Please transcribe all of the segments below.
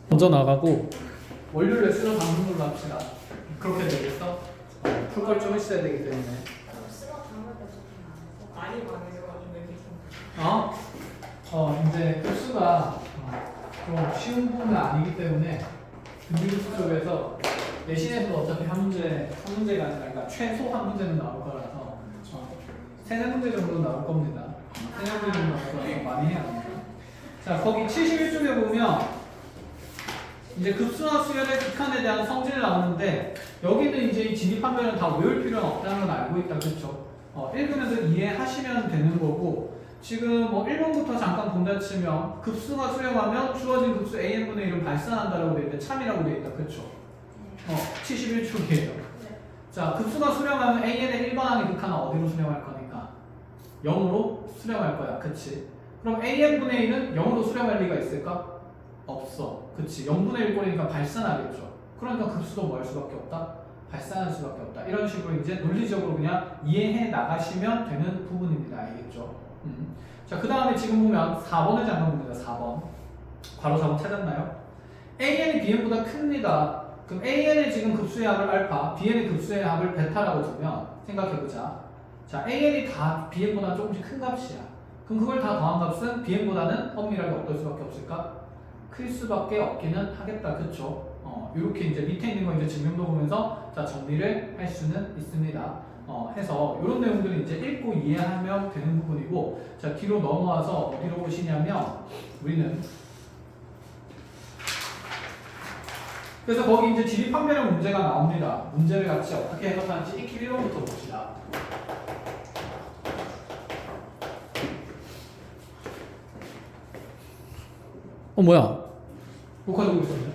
먼저 나가고 원료를 쓰러 담는 걸로 합시다. 그렇게 되겠어? 풀 걸 좀 있어야 되기 때문에. 많이 반응해가지고 괜찮아. 이제 급수가 좀 쉬운 부분은 아니기 때문에 등비급수 쪽에서 내신에서 어차피 한 문제가 아니라 그러니까 최소 한 문제는 나올 거라서 세네 문제 정도 나올 겁니다. 세네 문제 정도 나와서 많이 해야 합니다. 자, 거기 71쪽에 보면 이제 급수나 수열의 극한에 대한 성질을 나오는데 여기는 이제 이 진입판별은 다 외울 필요는 없다는 걸 알고 있다, 그렇죠? 읽으면서 이해하시면 되는 거고 지금 1번부터 잠깐 본다 치면 급수가 수렴하면 주어진 급수 AN분의 1은 발산한다라고 되어 있는데 참이라고 되어 있다, 그렇죠? 71쪽이에요. 자, 급수가 수렴하면 AN의 일반항의 극한은 어디로 수렴할 거니까? 0으로 수렴할 거야, 그치? 그럼 AN분의 1은 0으로 수렴할 리가 있을까? 없어, 그치? 0분의 1꼴이니까 발산하겠죠. 그러니까 급수도 뭐 할 수밖에 없다? 발산할 수밖에 없다. 이런 식으로 이제 논리적으로 그냥 이해해 나가시면 되는 부분입니다. 알겠죠? 자, 그 다음에 지금 보면 4번을 잠깐 봅니다. 4번. 괄호 4번 찾았나요? AN이 BN보다 큽니다. 그럼 AN의 지금 급수의 합을 알파, BN의 급수의 합을 베타라고 두면 생각해보자. 자, AN이 다 BN보다 조금씩 큰 값이야. 그럼 그걸 다 더한 값은 BN보다는 엄밀하게 어떨 수밖에 없을까? 클 수밖에 없기는 하겠다. 그쵸? 이렇게 이제 밑에 있는 거 이제 증명도 보면서 자, 정리를 할 수는 있습니다. 해서 이런 내용들을 이제 읽고 이해하면 되는 부분이고 자, 뒤로 넘어와서 어디로 보시냐면 우리는 그래서 거기 이제 진입판별형 문제가 나옵니다. 문제를 같이 어떻게 해석하는지 익히 1번부터 봅시다. 뭐야? 못 가지고 있었네.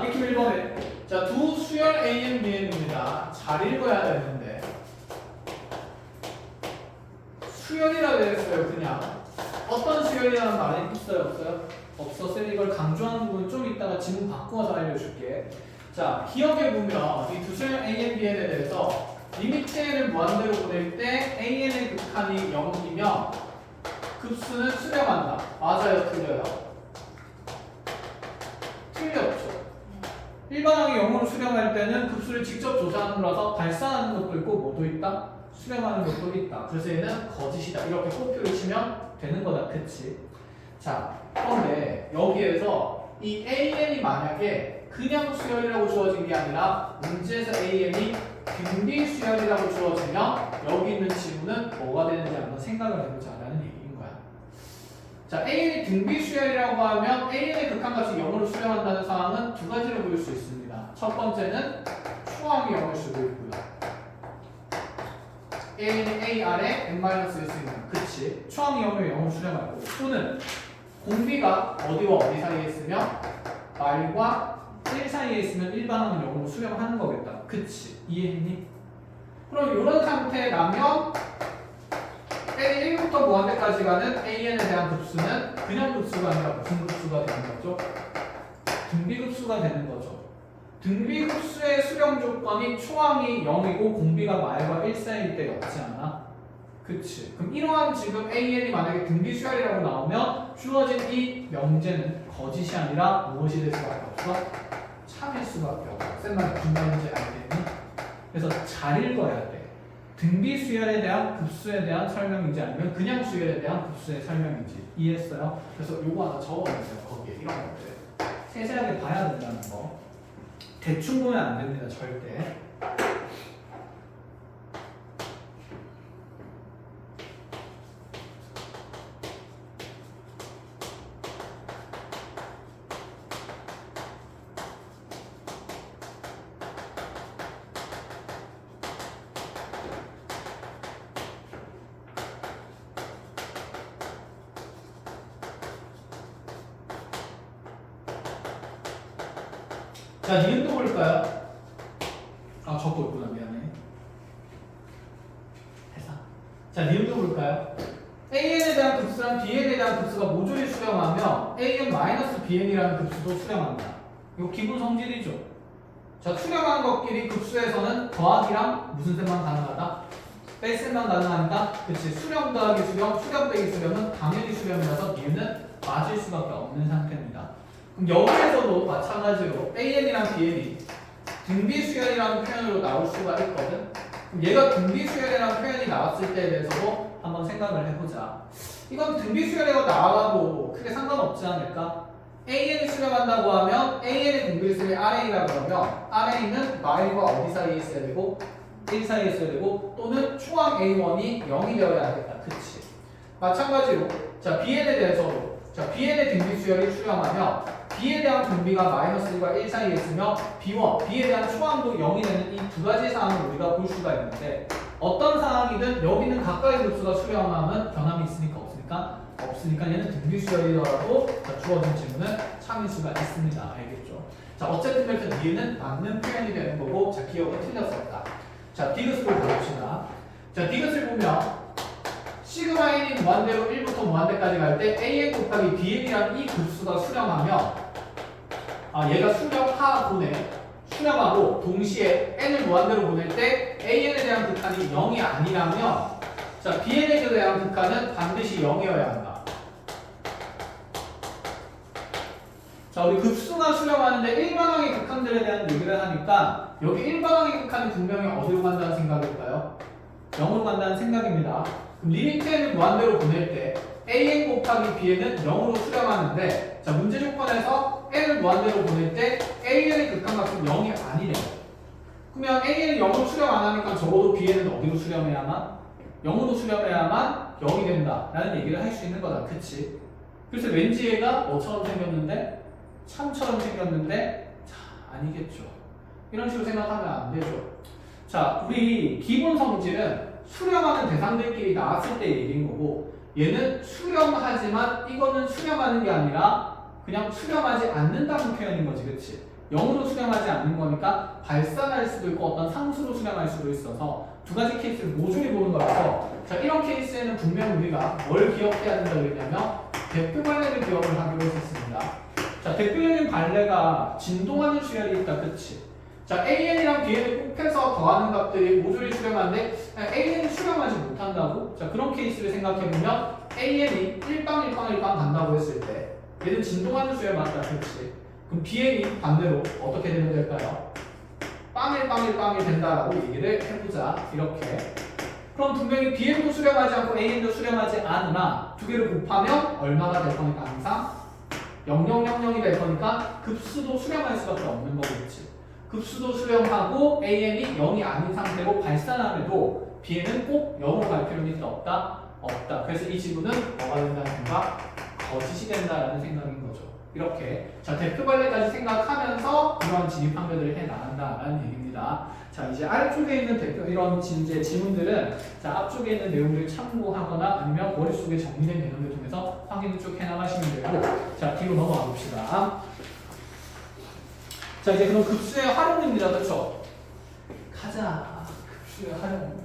익히 1번에 자, 두 수열 AN, BN입니다. 잘 읽어야 되는데 수열이라고 되어 있어요. 그냥 어떤 수열이라는 말이 있어요? 없어요? 없었어요. 이걸 강조하는 부분 좀 이따가 지문 바꿔서 알려줄게. 자, 기억해 보면 이 두 수열 AN, BN에 대해서 리미트 n을 무한대로 보낼 때 AN의 극한이 0이면 급수는 수렴한다. 맞아요? 틀려요? 틀렸죠. 일반항이 0으로 수렴할 때는 급수를 직접 조사하는 거라서 발산하는 것도 있고 뭐도 있다? 수렴하는 것도 있다. 그래서 얘는 거짓이다. 이렇게 꼬표를 치면 되는 거다. 그치? 자, 그런데 여기에서 이 AN이 만약에 그냥 수열이라고 주어진 게 아니라 문제에서 AN이 등비 수열이라고 주어지면 여기 있는 지문은 뭐가 되는지 한번 생각을 해보자라는 얘기인 거야. 자, AN이 등비 수열이라고 하면 AN의 극한값이 0으로 수렴한다는 상황은 두 가지로 보일 수 있습니다. 첫 번째는 추항이 0일 수도 있고요. AN이 A 아래 n-일 수 있는 그치? 추항이 0을 수렴할 거고 또는 공비가 어디와 어디 사이에 있으면 말과 1 사이에 있으면 일반항은 0으로 수렴하는 거겠다. 그치? 이해했니? 그럼 이런 상태라면 N 1부터 무한대까지 가는 AN에 대한 급수는 그냥 급수가 아니라 무슨 급수가 되는 거죠? 등비급수가 되는 거죠. 등비급수의 수렴 조건이 초항이 0이고 공비가 말과 1 사이일 때였지 않아? 그치? 그럼 이러한 지금 AN이 만약에 등비수열이라고 나오면 주어진 이 명제는 거짓이 아니라 무엇이 될 수밖에 없어? 참일 수밖에 없어. 쌤 말이 무슨 말인지 알겠니? 그래서 잘 읽어야 돼. 등비 수열에 대한 급수에 대한 설명인지 아니면 그냥 수열에 대한 급수의 설명인지 이해했어요? 그래서 요거 하나 적어주세요. 거기에 이런 것들 세세하게 봐야 된다는 거. 대충 보면 안 됩니다. 절대. 자, 니은도 볼까요? 아, 적고 있구나. 미안해. 해서. 자, 니은도 볼까요? AN에 대한 급수랑 BN에 대한 급수가 모조리 수렴하면 AN-BN이라는 급수도 수렴한다. 이거 기본 성질이죠. 자, 수렴하는 것끼리 급수에서는 더하기랑 무슨 셈만 가능하다? 뺄셈만 가능하니까 그치? 수렴 더하기 수렴, 수렴 빼기 수렴은 당연히 수렴이라서 니은은 맞을 수밖에 없는 상태입니다. 그럼 여기에서도 마찬가지로 AN이랑 BN이 등비수열이라는 표현으로 나올 수가 있거든. 그럼 얘가 등비수열이라는 표현이 나왔을 때에 대해서도 한번 생각을 해보자. 이건 등비수열이가 나와도 크게 상관없지 않을까? AN이 수렴한다고 하면 AN의 등비수열이 RA라고 하면 RA는 마일과 어디 사이에 있어야 되고 1 사이에 있어야 되고 또는 초항 A1이 0이 되어야 하겠다. 그치? 마찬가지로 자 BN에 대해서도 자 BN의 등비수열이 수렴하면 B에 대한 등비가 마이너스 1과 1 사이에 있으며 B1, B에 대한 초항도 0이 되는 이 두 가지 사항을 우리가 볼 수가 있는데 어떤 상황이든 여기는 가까이 급수가 수렴하면 변함이 있으니까 없으니까? 없으니까 얘는 등비수열이더라도 주어진 질문은 참일 수가 있습니다. 알겠죠? 자 어쨌든 그래서 니은 맞는 표현이 되는 거고 자 기억은 틀렸었다. 자 디귿을 볼봅시다. 자 디귿을 보면 시그마 n이 무한대로 1부터 무한대까지 갈 때 an 곱하기 bn이라는 이 급수가 수렴하면 얘가 수렴하고 동시에 n을 무한대로 보낼 때 an에 대한 극한이 0이 아니라면 자 bn에 대한 극한은 반드시 0이어야 한다. 자 우리 급수가 수렴하는데 일반항의 극한들에 대한 얘기를 하니까 여기 일반항의 극한이 분명히 어디로 간다는 생각일까요? 0으로 간다는 생각입니다. 그럼 리미트 n을 무한대로 보낼 때 an 곱하기 bn은 0으로 수렴하는데 자 문제 조건에서 n을 무한대로 보낼 때 an의 극한값은 0이 아니래요. 그러면 an은 0으로 수렴 안 하니까 적어도 bn은 어디로 수렴해야만? 0으로 수렴해야만 0이 된다 라는 얘기를 할 수 있는 거다. 그치? 그래서 왠지 얘가 뭐처럼 생겼는데? 참처럼 생겼는데 자 아니겠죠. 이런 식으로 생각하면 안 되죠. 자 우리 기본 성질은 수렴하는 대상들끼리 나왔을 때 얘기인 거고 얘는 수렴하지만 이거는 수렴하는 게 아니라 그냥 수렴하지 않는다는 표현인 거지. 그치? 0으로 수렴하지 않는 거니까 발산할 수도 있고 어떤 상수로 수렴할 수도 있어서 두 가지 케이스를 모조리 보는 거라서 자 이런 케이스에는 분명 우리가 뭘 기억해야 된다고 했냐면 대표 관례를 기억을 하기로 했었습니다. 자 대표적인 관례가 진동하는 수열이 있다. 그치? 자 AN이랑 BN을 곱해서 더하는 값들이 모조리 수렴하는데 AN이 수렴하지 못한다고? 자 그런 케이스를 생각해보면 AN이 1빵 간다고 했을 때 얘는 진동하는 수열 맞다. 그치? 그럼 BN이 반대로 어떻게 되면 될까요? 빵이 된다라고 얘기를 해보자. 이렇게 그럼 분명히 BN도 수렴하지 않고 AN도 수렴하지 않으나 두 개를 곱하면 얼마가 될 거니까 항상 0000이 될 거니까 급수도 수렴할 수밖에 없는 거겠지. 급수도 수렴하고 AN이 0이 아닌 상태로 발산함에도 BN은 꼭 0으로 갈 필요는 있다 없다? 없다. 그래서 이 지문은 뭐가 된다는 생각? 거짓이 된다라는 생각인 거죠. 이렇게 자 대표 관례까지 생각하면서 이런 진입 판별들을 해 나간다라는 얘기입니다. 자 이제 아래쪽에 있는 대표 이런 이제 지문들은 자 앞쪽에 있는 내용들을 참고하거나 아니면 머릿속에 정리된 개념들 통해서 확인을 쭉 해 나가시면 되고 자 뒤로 넘어가 봅시다. 자 이제 그럼 급수의 활용입니다. 그렇죠? 가자. 급수의 활용.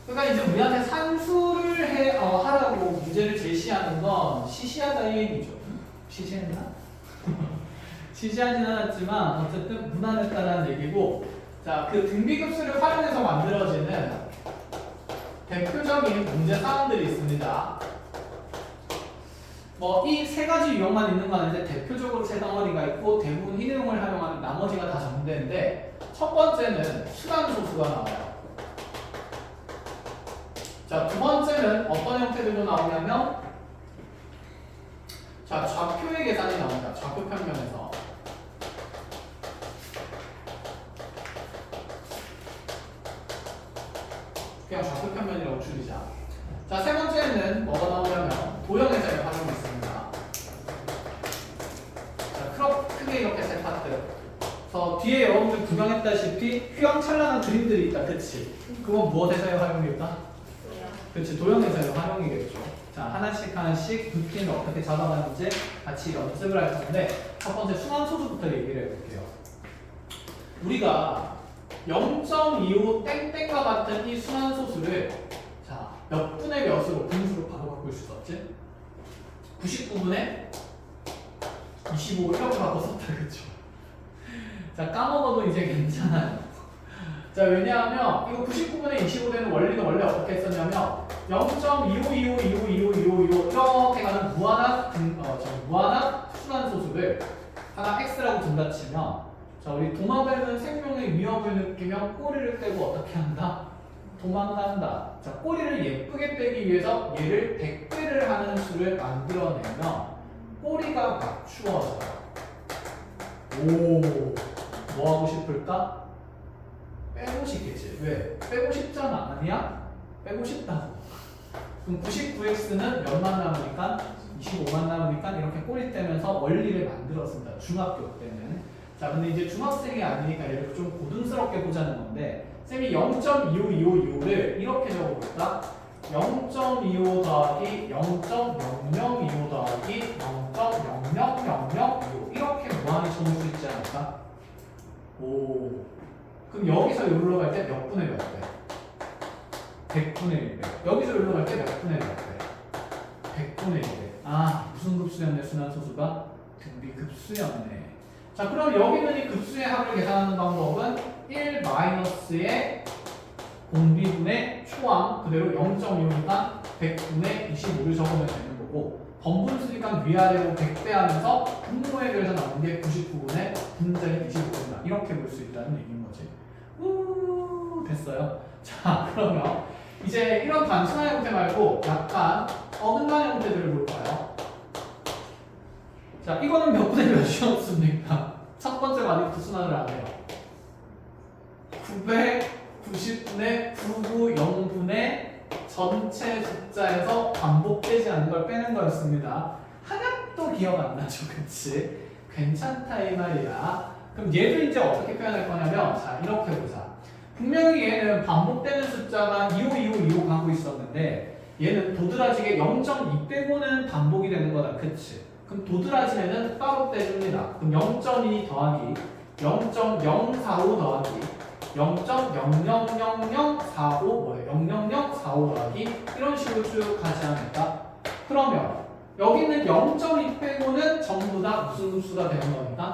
그러니까 이제 우리한테 산수를 하라고 문제를 제시하는 건 시시하다 이 얘기죠. 시시했나? 시시하진 않았지만 어쨌든 무난했다는 얘기고 자 그 등비급수를 활용해서 만들어지는 대표적인 문제 사항들이 있습니다. 뭐 이 세 가지 유형만 있는 건 아닌데 대표적으로 세 덩어리가 있고 대부분 이 내용을 활용하는 나머지가 다 정되는데 첫 번째는 수단소수가 나와요. 자, 두 번째는 어떤 형태들로 나오냐면 자, 좌표의 계산이 나옵니다. 좌표 평면에서. 그냥 좌표 평면이라고 줄이자. 자, 세 번째는 뭐가 나오냐면 도형회전의 활용이 있습니다. 자, 크게 이렇게 세 파트. 그래서 뒤에 여러분들 구경했다시피 휘황찬란한 그림들이 있다. 그치? 그건 무엇에서의 활용일까? 그렇지, 도형에서의 활용이겠죠. 자, 하나씩 루틴을 어떻게 잡아가는지 같이 연습을 할 건데 첫 번째 순환소수부터 얘기를 해볼게요. 우리가 0.25 땡땡과 같은 이 순환소수를 자, 몇 분의 몇으로 분수로 바로 바꿀 수 있었지? 99분의 25 이렇게 바꿨었다. 그쵸? 자, 까먹어도 이제 괜찮아요. 자, 왜냐하면 이거 99분의 25되는 원리는 원래 어떻게 했었냐면 0.2525252525 이렇게 가는 무한 무한한 순환소수를 하나 x라고 둔다 치면 자 우리 도마뱀은 생명의 위협을 느끼면 꼬리를 떼고 어떻게 한다? 도망간다. 자 꼬리를 예쁘게 빼기 위해서 얘를 100배를 하는 수를 만들어내면 꼬리가 맞추어져요. 오, 뭐 하고 싶을까? 빼고 싶겠지. 왜? 빼고 싶잖아. 아니야? 빼고 싶다고. 그럼 99x는 몇만 남으니까? 25만 남으니까 이렇게 꼬리 떼면서 원리를 만들었습니다. 중학교 때는. 자, 근데 이제 중학생이 아니니까 얘를 좀 고등스럽게 보자는 건데 쌤이 0.2525를 이렇게 적어볼까? 0.25 더하기 0.0025 더하기 0.000025 이렇게 무한히 적을 수 있지 않을까? 오, 그럼 여기서 여기로 갈 때 몇 분의 몇 배? 100분의 1배. 여기서 여기로 갈 때 몇 분의 몇 배? 100분의 1배. 아, 무슨 급수였네? 순환소수가 등비급수였네. 자, 그럼 여기는 이 급수의 합을 계산하는 방법은 1-의 공비분의 초항 그대로 0.25니까 100분의 25를 적으면 되는 거고 번분수니까 위아래로 100배 하면서 분모에 나온 게 99분의 분자의 25분이다. 이렇게 볼 수 있다는 얘기인 거지. 됐어요. 자, 그러면 이제 이런 단순한 형태 말고 약간 어긋난 형태들을 볼까요? 자, 이거는 몇 분의 몇이었습니까? 첫 번째 마디부터 순환을 안 해요. 990분의 990분의 전체 숫자에서 반복되지 않는 걸 빼는 거였습니다. 하나도 기억 안 나죠, 그치? 괜찮다 이 말이야. 그럼 얘도 이제 어떻게 표현할 거냐면 자, 이렇게 보자. 분명히 얘는 반복되는 숫자가 252525 가고 있었는데 얘는 도드라지게 0.2 빼고는 반복이 되는 거다, 그치? 그럼 도드라지면은 따로 떼줍니다. 그럼 0.2 더하기 0.045 더하기 0.000045 뭐예요? 00045 더하기 이런 식으로 쭉 가지 않을까? 그러면 여기는 0.2 빼고는 전부 다 무슨 급수가 되는 거니까?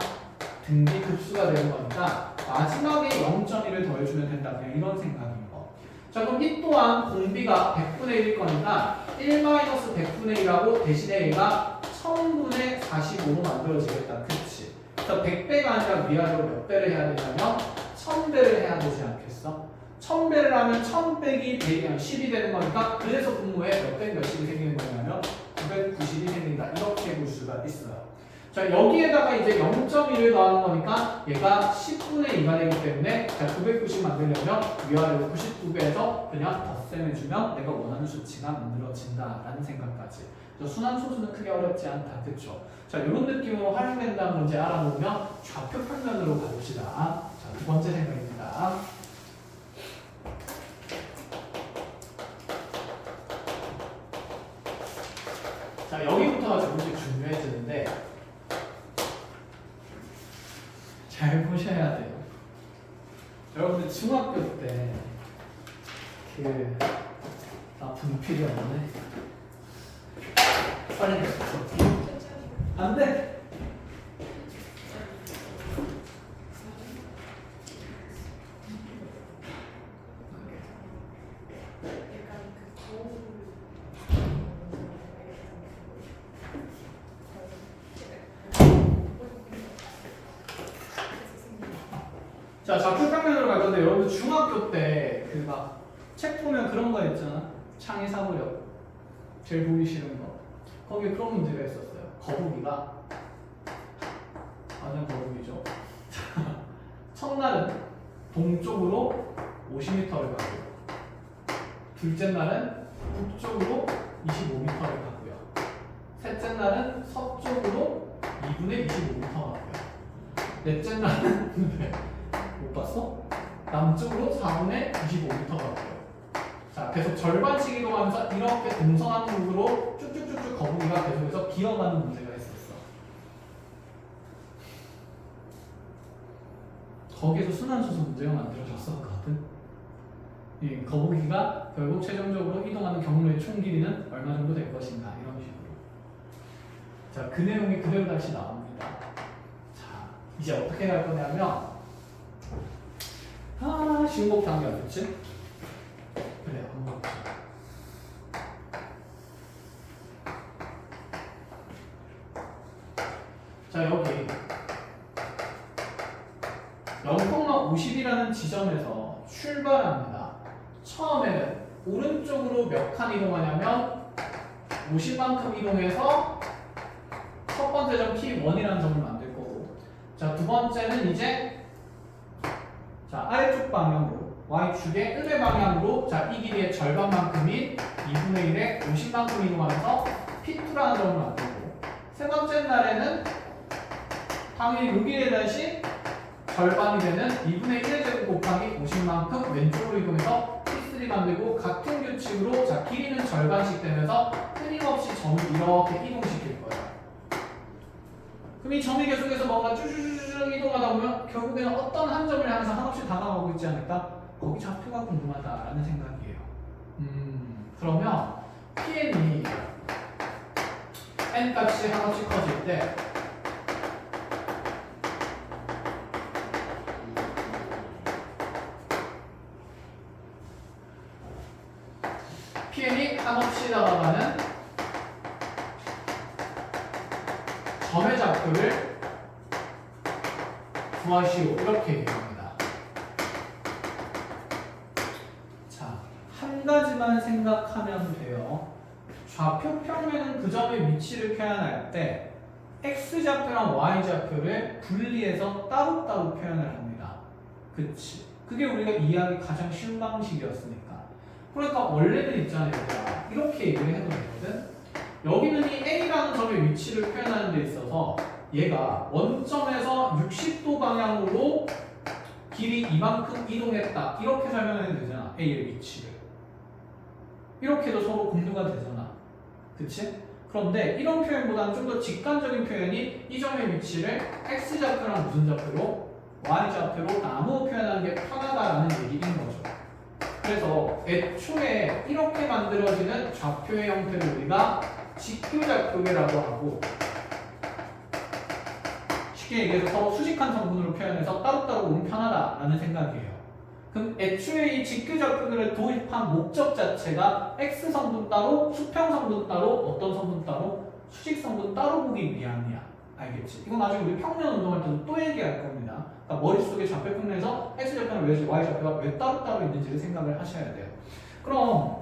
등비급수가 되는 거니까 마지막에 0.1을 더해주면 된다. 그냥 이런 생각인 거. 자, 그럼 이 또한 공비가 100분의 1일 거니까 1-100분의 1하고 대신에 얘가 1000분의 45로 만들어지겠다. 그치? 그래서 100배가 아니라 위아래로 몇 배를 해야 되냐면 1000배를 해야 되지 않겠어? 1000배를 하면 1000 빼기 100이 10이 되는 거니까 그래서 분모에 몇 배 몇십이 생기는 거냐면 990이 생긴다. 이렇게 볼 수가 있어요. 자, 여기에다가 이제 0.1을 더하는 거니까 얘가 10분의 2가 되기 때문에 자, 990 만들려면 위아래로 99배에서 그냥 덧셈해주면 내가 원하는 수치가 만들어진다라는 생각까지. 순환소수는 크게 어렵지 않다. 그쵸? 자, 이런 느낌으로 활용된다는 문제 알아보면 좌표 평면으로 가봅시다. 자, 두 번째 생각입니다. 자, 여기부터가 조금씩 중요해지는데 잘 보셔야 돼요. 여러분들 중학교 때 분필이 없네. 빨리 안 돼. 자, 좌표평면으로 갈 건데 여러분들 중학교 때 그 막 책 보면 그런 거 있잖아. 창의 사고력 제일 보기 싫은 거. 거기에 그런 문제가 있었어요. 거북이가 완전 거북이죠. 첫날은 동쪽으로 50m를 가고요. 둘째 날은 북쪽으로 25m를 가고요. 셋째 날은 서쪽으로 2분의 25m 가고요. 넷째 날은 못 봤어? 남쪽으로 4분의 25m 가고요. 자, 계속 절반씩 이동하면서 이렇게 동서남북으로 쭉쭉쭉쭉 거북이가 계속해서 기어가는 문제가 있었어. 거기에서 순환소수 문제가 만들어졌었거든. 이 거북이가 결국 최종적으로 이동하는 경로의 총 길이는 얼마 정도 될 것인가 이런 식으로. 자, 그 내용이 그대로 다시 나옵니다. 자, 이제 어떻게 할 거냐면 신곡 단계 그치? 그래, 한번 보자. 자, 여기 0,50이라는 지점에서 출발합니다. 처음에는 오른쪽으로 몇 칸 이동하냐면 50만큼 이동해서 첫 번째 점 P1이라는 점을 만들 거고, 자, 두 번째는 이제 자, 아래쪽 방향으로 Y축의 음의 방향으로 자, 이 길이의 절반만큼인 2분의 1에 50만큼 이동하면서 P2라는 점을 만들고, 세 번째 날에는 당연히 여기에 다시 절반이 되는 2분의 1의 제곱 곱하기 50만큼 왼쪽으로 이동해서 P3 만들고, 같은 규칙으로 자, 길이는 절반씩 되면서 끊임없이 점을 이렇게 이동시킬 거예요. 그럼 이 점이 계속해서 뭔가 쭈쭈쭈쭈 이동하다 보면 결국에는 어떤 한 점을 향해서 한없이 다가가고 있지 않을까? 거기 좌표가 궁금하다라는 생각이에요. 그러면 PN이 n 값이 한없이 커질 때 PN이 한없이 다가가는 점의 좌표를 구하시오, 이렇게 얘기합니다. 자, 한 가지만 생각하면 돼요. 좌표 평면은 그 점의 위치를 표현할 때 x좌표랑 y좌표를 분리해서 따로따로 표현을 합니다. 그치? 그게 우리가 이해하기 가장 쉬운 방식이었으니까. 그러니까 원래는 있잖아요. 이렇게 얘기를 해도 되거든. 여기는 이 A라는 점의 위치를 표현하는 데 있어서 얘가 원점에서 60도 방향으로 길이 이만큼 이동했다, 이렇게 설명해도 되잖아. A의 위치를 이렇게 해도 서로 공유가 되잖아. 그치? 그런데 이런 표현보다는 좀 더 직관적인 표현이 이 점의 위치를 X좌표랑 무슨 좌표로? Y좌표로 나누어 표현하는 게 편하다라는 얘기인 거죠. 그래서 애초에 이렇게 만들어지는 좌표의 형태를 우리가 직교좌표계라고 하고, 쉽게 얘기해서 서로 수직한 성분으로 표현해서 따로따로 보면 편하다라는 생각이에요. 그럼 애초에 이 직교좌표계를 도입한 목적 자체가 X 성분 따로, 수평 성분 따로, 어떤 성분 따로, 수직 성분 따로 보기 위함이야. 알겠지? 이건 나중에 우리 평면 운동할 때도 또 얘기할 겁니다. 그러니까 머릿속에 좌표 평면에서 X좌표랑 Y좌표가 왜 따로따로 있는지를 생각을 하셔야 돼요. 그럼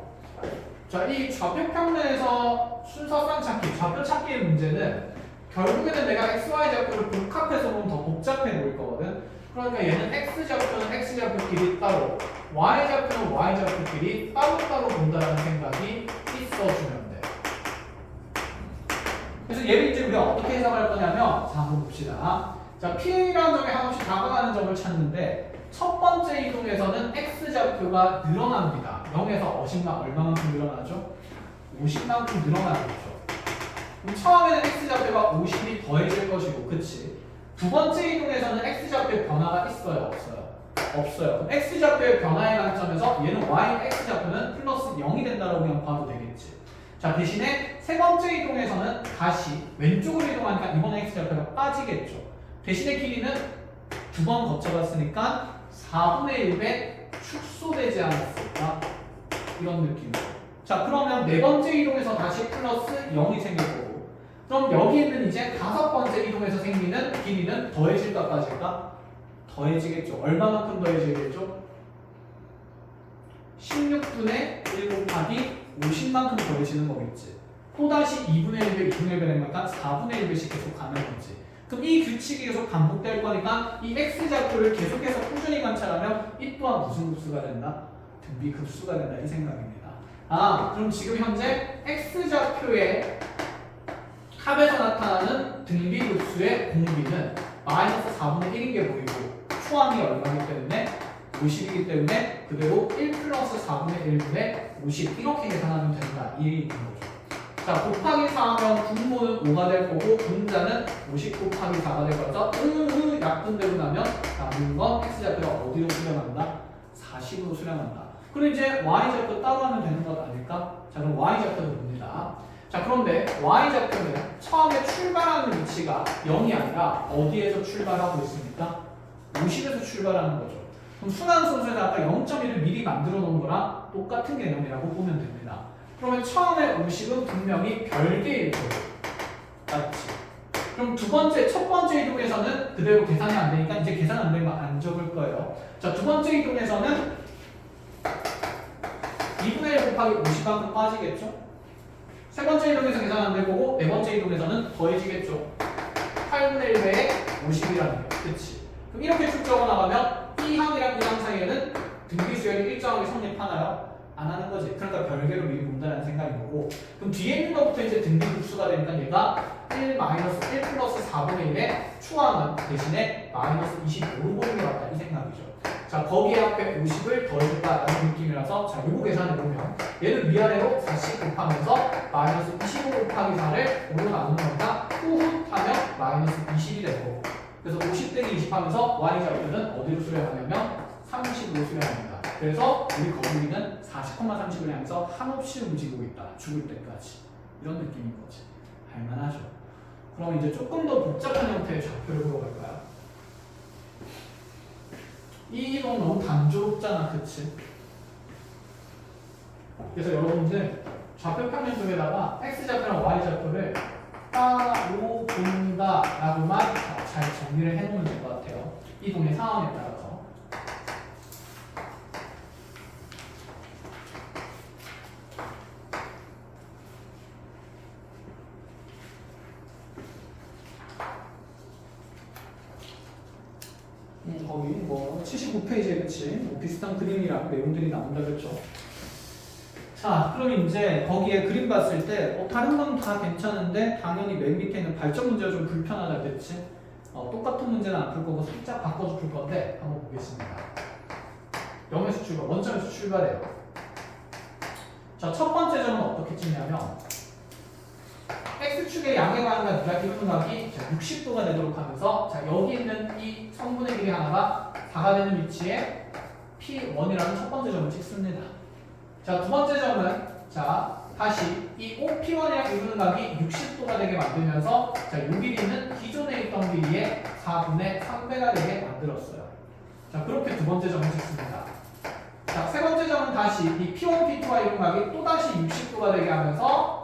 자, 이 좌표 평면에서 순서상 찾기, 좌표 찾기의 문제는 결국에는 내가 X, Y 좌표를 복합해서 보면 더 복잡해 보일 거거든. 그러니까 얘는 X좌표는 X좌표 길이 따로, Y좌표는 Y좌표 길이 따로따로 본다라는 생각이 있어주면 돼. 그래서 얘를 이제 우리가 어떻게 해석할 거냐면, 자, 한번 봅시다. 자, P라는 점에 한없이 다가가는 점을 찾는데 첫 번째 이동에서는 X좌표가 늘어납니다. 0에서 50만 얼마만큼 늘어나죠? 50만큼 늘어나겠죠. 그럼 처음에는 X좌표가 50이 더해질 것이고, 그치? 두 번째 이동에서는 X좌표의 변화가 있어요? 없어요? 없어요. 그럼 X좌표의 변화의 관점에서 얘는 Y, X좌표는 플러스 0이 된다고 그냥 봐도 되겠지. 자, 대신에 세 번째 이동에서는 다시 왼쪽으로 이동하니까 이번에 X좌표가 빠지겠죠. 대신에 길이는 두 번 거쳐갔으니까 4분의 1배 축소되지 않았을까? 이런 느낌으로. 자, 그러면 네 번째 이동에서 다시 플러스 0이 생길 거고, 그럼 여기는 이제 다섯 번째 이동에서 생기는 길이는 더해질까 빠질까? 더해지겠죠. 얼마만큼 더해지겠죠? 16분의 1 곱하기 50만큼 더해지는 거겠지. 또다시 2분의 1배, 2분의 1배 되니까 4분의 1배씩 계속 가는 거지. 그럼 이 규칙이 계속 반복될 거니까 이 X좌표를 계속해서 꾸준히 관찰하면 이 또한 무슨 급수가 된다? 등비급수가 된다, 이 생각입니다. 아, 그럼 지금 현재 X좌표의 합에서 나타나는 등비급수의 공비는 마이너스 4분의 1인 게 보이고, 초항이 얼마이기 때문에 50이기 때문에 그대로 1 플러스 4분의 1분의 50 이렇게 계산하면 된다, 이 얘기인 거죠. 자, 곱하기 4하면 분모는 5가 될 거고 분자는 50 곱하기 4가 될 거라서 약분되고 나면 남은 건 X좌표가 어디로 수렴한다? 40으로 수렴한다. 그럼 이제 Y좌표 따로 하면 되는 것 아닐까? 자, 그럼 Y좌표도 봅니다. 자, 그런데 Y좌표는 처음에 출발하는 위치가 0이 아니라 어디에서 출발하고 있습니까? 50에서 출발하는 거죠. 그럼 순환순수에서 아까 0.1을 미리 만들어 놓은 거랑 똑같은 개념이라고 보면 됩니다. 그러면 처음에 50은 분명히 별개일 거예요. 맞지? 그럼 첫 번째 이동에서는 그대로 계산이 안 되니까 이제 계산 안 되면 안 적을 거예요. 자, 두 번째 이동에서는 2분의 1 곱하기 50만큼 빠지겠죠? 세 번째 이동에서 계산 안 될 거고, 네 번째 이동에서는 더해지겠죠? 8분의 1배에 50이라는 거예요. 그치? 그럼 이렇게 쭉 적어 나가면 이 항이랑 이 항 사이에는 등비수열이 일정하게 성립하나요? 안 하는 거지. 그러니까 별개로 미리 본다는 생각인 거고. 그럼 뒤에 있는 것부터 이제 등비급수가 되니까 얘가 1 플러스 4분의 1의 추함은 대신에 마이너스 25로 보이는 게 맞다. 이 생각이죠. 자, 거기에 앞에 50을 더해줬다라는 느낌이라서, 자, 요거 계산해보면 얘는 위아래로 4씩 곱하면서 마이너스 25 곱하기 4를 5로 나누는 거니까 후후 하면 마이너스 20이 되는 거고. 그래서 50 빼기 20 하면서 y좌표는 어디로 수렴하냐면 30으로 수렴합니다. 그래서 우리 거북이는 40,30을 향해서 한없이 움직이고 있다. 죽을 때까지. 이런 느낌인 거지. 할만하죠. 그럼 이제 조금 더 복잡한 형태의 좌표를 보러 갈까요? 이 이동 너무 단조롭잖아, 그치? 그래서 여러분들 좌표 평면 쪽에다가 x좌표랑 y좌표를 따로 본다 라고만 잘 정리를 해놓으면 될 것 같아요. 이동의 상황에 따라서. 거기 뭐 79페이지에 그치? 뭐 비슷한 그림이랑 내용들이 나온다 그랬죠. 자, 그럼 이제 거기에 그림 봤을 때 다른 건 다 괜찮은데 당연히 맨 밑에 있는 발전 문제가 좀 불편하다 그랬지? 똑같은 문제는 안 풀 거고 살짝 바꿔서 풀 건데 한번 보겠습니다. 0에서 출발, 원점에서 출발해요. 자, 첫 번째 점은 어떻게 찍냐면 X축의 양의 방향과 네가티브 60도가 되도록 하면서, 자, 여기 있는 이 성분의 길이 하나가 4가 되는 위치에 P1이라는 첫 번째 점을 찍습니다. 자, 두 번째 점은, 자, 다시 이 OP1이랑 이루는 각이 60도가 되게 만들면서, 자, 이 길이는 기존에 있던 길이의 4분의 3배가 되게 만들었어요. 자, 그렇게 두 번째 점을 찍습니다. 자, 세 번째 점은 다시 이 P1, P2와 이루는 각이 또다시 60도가 되게 하면서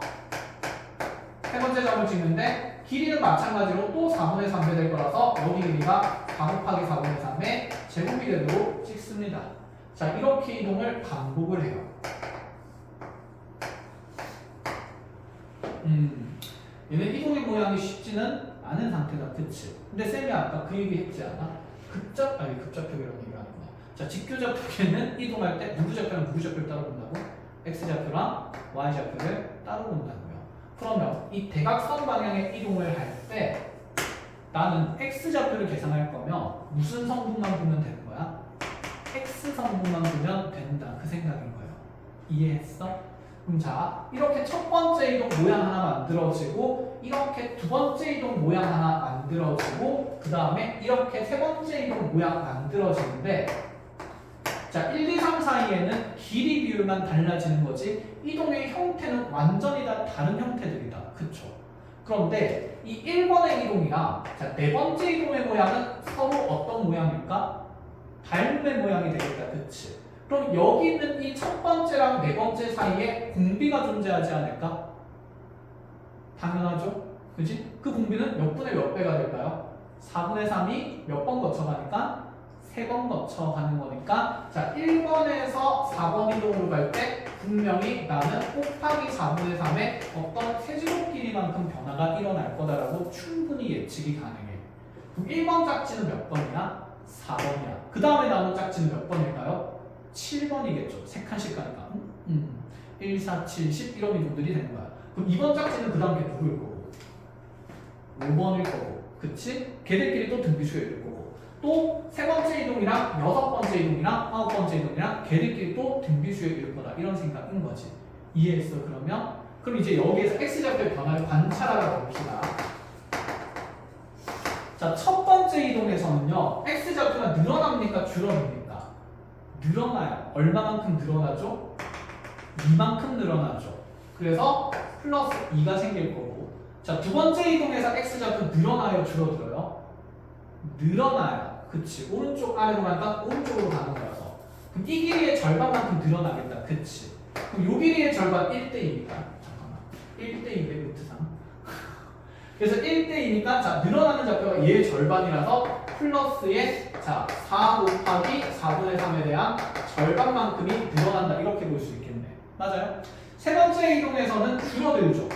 세 번째 점을 찍는데 길이는 마찬가지로 또 4분의 3배 될 거라서 여기 길이가 4 곱하기 4분의 3의 제곱이 되도록 찍습니다. 자, 이렇게 이동을 반복을 해요. 얘는 이동의 모양이 쉽지는 않은 상태다. 그치? 근데 쌤이 아까 그 얘기 했지 않아? 급좌표라는 얘기가 아니구나. 자, 직교좌표계는 이동할 때 누구좌표랑 누구좌표를 따로 본다고? x좌표랑 y좌표를 따로 본다고요. 그러면 이 대각선 방향의 이동을 할 때 나는 x좌표를 계산할 거면 무슨 성분만 보면 되는 거야? x 성분만 보면 된다. 그 생각인 거예요. 이해했어? 그럼 자, 이렇게 첫 번째 이동 모양 하나 만들어지고, 이렇게 두 번째 이동 모양 하나 만들어지고, 그 다음에 이렇게 세 번째 이동 모양 만들어지는데, 자, 1, 2, 3 사이에는 길이 비율만 달라지는 거지 이동의 형태는 완전히 다 다른 형태들이다. 그쵸? 그런데 이 1번의 이동이랑, 자, 네 번째 이동의 모양은 서로 어떤 모양일까? 닮음의 모양이 되겠다. 그치? 그럼 여기 있는 이 첫 번째랑 네 번째 사이에 공비가 존재하지 않을까? 당연하죠? 그지? 그 공비는 몇 분의 몇 배가 될까요? 4분의 3이 몇 번 거쳐가니까? 3번 거쳐가는 거니까, 자, 1번에서 4번 이동으로 갈 때 분명히 나는 곱하기 4분의 3의 어떤 세제곱 길이만큼 변화가 일어날 거다라고 충분히 예측이 가능해. 그럼 1번 짝지는 몇 번이야? 4번이야. 그 다음에 나오는 짝지는 몇 번일까요? 7번이겠죠. 3칸씩 가니까. 1, 4, 7, 10 이런 이동들이 되는 거야. 그럼 2번 짝지는 그 다음에 누구일 거고? 5번일 거고. 그치? 걔들끼리 또 등비수열일 거고. 또 세 번째 이동이랑 여섯 번째 이동이랑 아홉 번째 이동이랑 걔들끼리 또 등비수열일 거다. 이런 생각인 거지. 이해했어? 그럼 이제 여기에서 x좌표의 변화를 관찰하러 봅시다. 자, 첫 번째 이동에서는요, x좌표가 늘어납니까? 줄어듭니까? 늘어나요. 얼마만큼 늘어나죠? 이만큼 늘어나죠. 그래서 플러스 2가 생길 거고. 자, 두 번째 이동에서 x좌표 늘어나요? 줄어들어요? 늘어나요. 그치? 오른쪽 아래로 가니까 오른쪽으로 가는 거라서. 그럼 이 길이의 절반만큼 늘어나겠다. 그치? 그럼 이 길이의 절반 1대2니까. 잠깐만. 1대2대 루트 3. 그래서 1대2니까 자 늘어나는 좌표가 얘의 절반이라서 플러스의 자 4 곱하기 4분의 3에 대한 절반만큼이 늘어난다 이렇게 볼 수 있겠네. 맞아요? 세 번째 이동에서는 줄어들죠.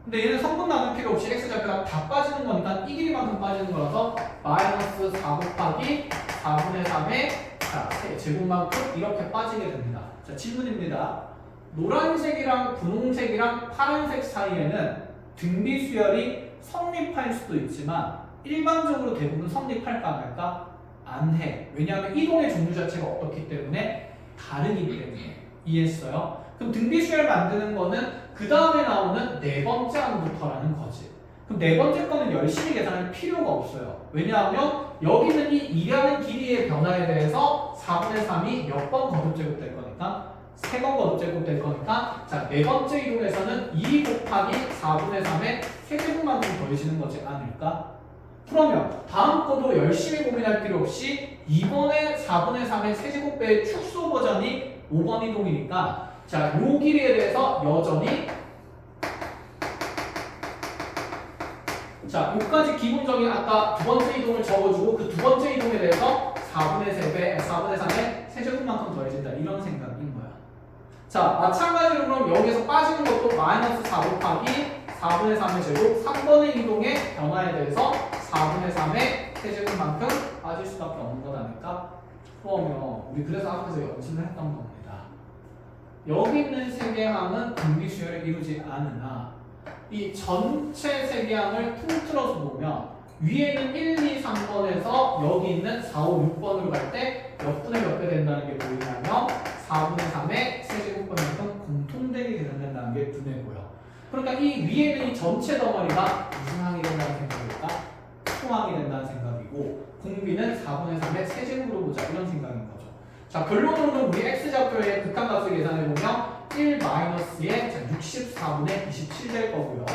근데 얘는 성분 나눌 필요 없이 x좌표가 다 빠지는 거니까 이 길이만큼 빠지는 거라서 마이너스 4 곱하기 4분의 3의 자 제곱만큼 이렇게 빠지게 됩니다. 자 질문입니다. 노란색이랑 분홍색이랑 파란색 사이에는 등비 수열이 성립할 수도 있지만 일반적으로 대부분 성립할까 안 할까? 안 해. 왜냐하면 이동의 종류 자체가 어떻기 때문에 다르기 때문에. 이해했어요? 그럼 등비 수열 만드는 거는 그 다음에 나오는 네 번째 항부터라는 거지. 그럼 네 번째 거는 열심히 계산할 필요가 없어요. 왜냐하면 여기는 이 2라는 길이의 변화에 대해서 4분의 3이 몇 번 거듭제곱 될 거니까 3번 거듭제곱 될 거니까 자, 네 번째 이동에서는 2 곱하기 4분의 3의 세제곱만큼 더해지는 거지 않을까? 그러면 다음 거도 열심히 고민할 필요 없이 이번에 4분의 3의 세제곱배의 축소 버전이 5번 이동이니까 자, 요 길이에 대해서 여전히 자, 여기까지 기본적인 아까 두 번째 이동을 적어주고 그 두 번째 이동에 대해서 4분의 3의 세제곱만큼 더해진다 이런 생각인 거야. 자, 마찬가지로 그럼 여기서 빠지는 것도 마이너스 4 곱하기 4분의 3의 제곱 3번의 이동의 변화에 대해서 4분의 3의 세제곱만큼 빠질 수밖에 없는 것 아닐까? 그러면 우리 그래서 앞에서 연습을 했던 겁니다. 여기 있는 세계항은 등비 수열을 이루지 않으나 이 전체 세계항을 통틀어서 보면 위에는 1, 2, 3번에서 여기 있는 4, 5, 6번으로 갈 때 몇 분의 몇 배 된다는 게 보이냐면 4분의 3의 세제곱배만큼 공통되게 계산된다는 게 눈에 보여. 그러니까 이 위에 있는 이 전체 덩어리가 무슨 항이 된다는 생각일까? 초항이 된다는 생각이고 공비는 4분의 3의 세제곱으로 보자 이런 생각인 거죠. 자, 결론으로는 우리 x좌표의 극한값을 계산해보면 1 마이너스의 64분의 27 될 거고요.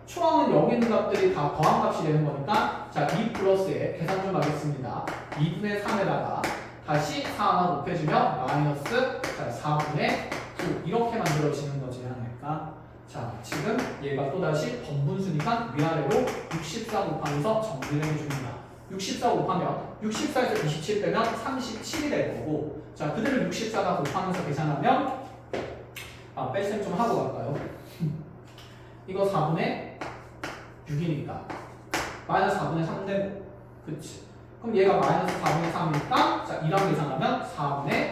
초항은 여기 있는 값들이 다 더한 값이 되는 거니까 자, 2 플러스에 계산 좀 하겠습니다. 2분의 3에다가 다시 4 하나 곱해주면 마이너스 자, 4분의 9 이렇게 만들어지는 거지 않을까? 자, 지금 얘가 또다시 번분수니까 위아래로 64 곱하면서 정리를 해줍니다. 64 곱하면 64에서 27 빼면 37이 될 거고 자, 그대로 64가 곱하면서 계산하면 뺄셈 좀 하고 갈까요? 이거 4분의 6이니까 마이너스 4분의 3 되고 그치? 그럼 얘가 마이너스 4분의 3이니까 자, 2랑 계산하면 4분의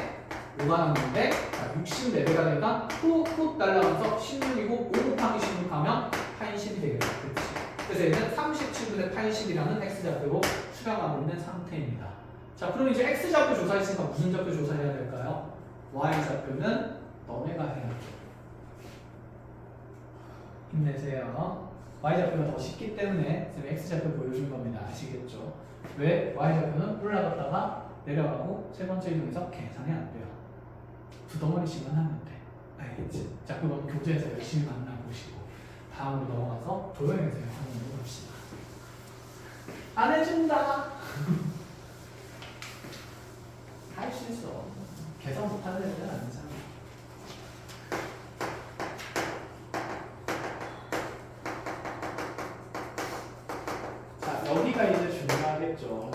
5가 남는데 자, 64배가 되니까 훅 날라가면서 16이고 5 곱하기 16 하면 80이 되겠다. 그치? 그래서 얘는 37분의 80이라는 x좌표로 수렴하고 있는 상태입니다. 자, 그럼 이제 x좌표 조사했으니까 무슨 좌표 조사해야 될까요? y좌표는 너네가 해야죠. 힘내세요. y좌표가 더 쉽기 때문에 쌤이 x좌표 보여준 겁니다. 아시겠죠? 왜? y좌표는 올라갔다가 내려가고 세 번째 이동에서 계산이 안 돼요. 두 덩어리씩만 하면 돼. 알겠지? 자, 그럼 교재에서 열심히 만나보시고 다음으로 넘어가서 도형에서 한번 해봅시다. 안 해준다. 할 수 있어. 계산 못하는 애들은 아니잖아. 자, 여기가 이제 중요하겠죠.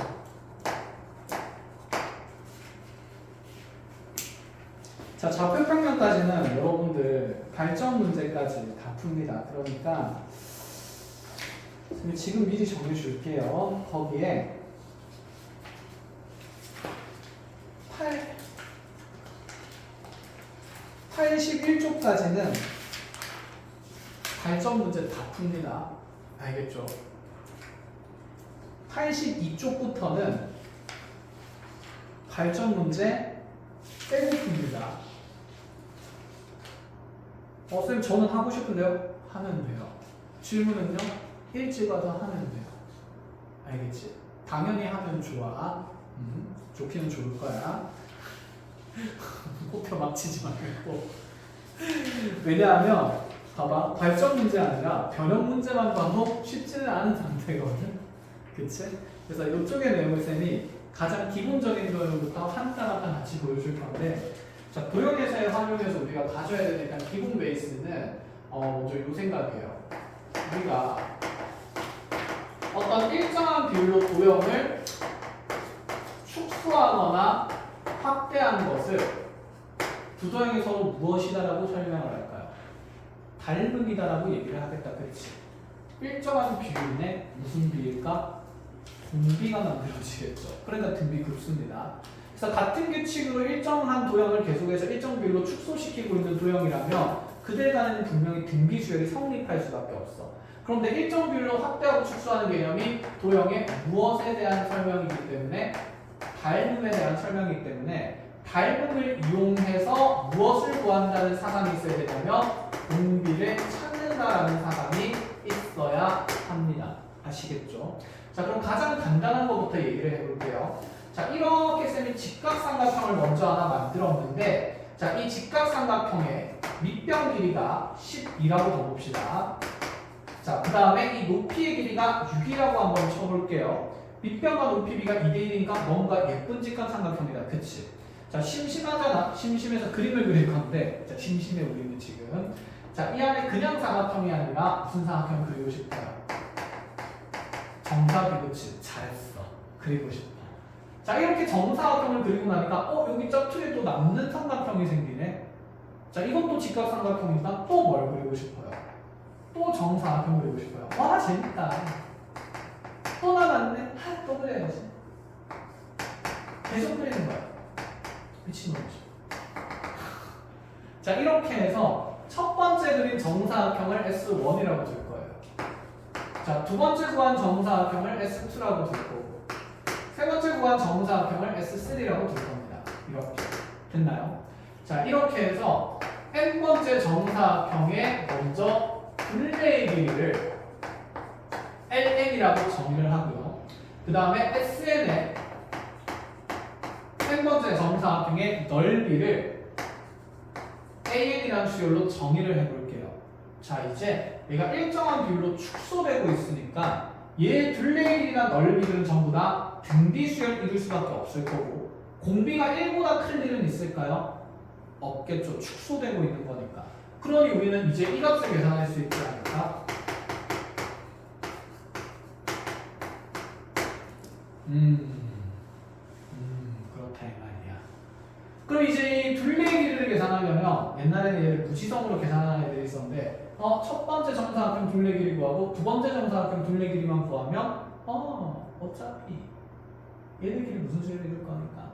자, 좌표평면까지는 여러분들 발전 문제까지 다 풉니다. 그러니까 지금 미리 정해줄게요. 거기에 81쪽까지는 발전 문제 다 풉니다. 알겠죠? 82쪽부터는 발전 문제 빼고 풉니다. 쌤 저는 하고 싶은데요? 하면 돼요. 질문은요? 일찍 와서 하면 돼요. 알겠지? 당연히 하면 좋아. 좋기는 좋을 거야. 목표 막치지 말고. 왜냐하면 봐봐, 발전 문제 아니라 변형 문제만 봐도 쉽지는 않은 상태거든. 그치? 그래서 이쪽의 내용을 쌤이 가장 기본적인 도형부터 한땀한땀 같이 보여줄 건데 자, 도형에서의 활용에서 우리가 가져야 되니까 기본 베이스는 먼저 이 생각이에요. 우리가 어떤 일정한 비율로 도형을 축소하거나 확대한 것을 두 도형이 서로 무엇이다라고 설명을 할까요? 닮음이다라고 얘기를 하겠다. 그렇지? 일정한 비율 내 무슨 비일까? 등비가 만들어지겠죠. 그러니까 등비급수입니다. 그래서 같은 규칙으로 일정한 도형을 계속해서 일정 비율로 축소시키고 있는 도형이라면 그들 간에는 분명히 등비수열이 성립할 수밖에 없어. 그런데 일정 비율로 확대하고 축소하는 개념이 도형의 무엇에 대한 설명이기 때문에 닮음에 대한 설명이기 때문에 닮음을 이용해서 무엇을 구한다는 사상이 있어야 되냐면 등비를 찾는다라는 사상이 있어야 합니다. 아시겠죠? 자, 그럼 가장 간단한 것부터 얘기를 해볼게요. 자, 이렇게 쌤이 직각삼각형을 먼저 하나 만들었는데, 자, 이 직각삼각형의 밑변 길이가 10이라고 둬봅시다. 자, 그 다음에 이 높이의 길이가 6이라고 한번 쳐볼게요. 밑변과 높이 비가 2대1이니까 뭔가 예쁜 직각삼각형이다. 그치? 자, 심심하잖아. 심심해서 그림을 그릴 건데, 자, 심심해 우리는 지금. 자, 이 안에 그냥 삼각형이 아니라 무슨 삼각형 그리고 싶어요? 정사각형. 그치? 잘했어. 그리고 싶어. 자, 이렇게 정사각형을 그리고 나니까 여기 짝퉁에 또 남는 삼각형이 생기네. 자, 이것도 직각삼각형이니까 또 뭘 그리고 싶어요? 또 정사각형 그리고 싶어요. 와, 재밌다. 또 남았네? 또 그려야지. 계속 그리는 거야. 미친놈이죠. 자, 이렇게 해서 첫 번째 그린 정사각형을 S1이라고 둘 거예요. 자, 두 번째 구한 정사각형을 S2라고 둘 거고, 세 번째 구한 정사각형을 S3라고 둘 겁니다. 이렇게. 됐나요? 자, 이렇게 해서 n번째 정사각형의 먼저 둘레의 길이를 ln이라고 정의를 하고요. 그 다음에 sn의 n번째 정사각형의 넓이를 an이라는 수열로 정의를 해볼게요. 자, 이제 얘가 일정한 비율로 축소되고 있으니까 얘 둘레의 길이나 넓이들은 전부 다 등비수열 이룰 수밖에 없을 거고, 공비가 1보다 큰 일은 있을까요? 없겠죠. 축소되고 있는 거니까. 그러니 우리는 이제 이 값을 계산할 수 있지 않을까? 그렇다 이 말이야. 그럼 이제 이 둘레의 길이를 계산하려면 옛날에는 얘를 무지성으로 계산하는 애들이 있었는데, 첫 번째 정사각형 둘레 길이 구하고 두 번째 정사각형 둘레 길이만 구하면 어차피 얘네 길이 무슨 수열을 이룰 거니까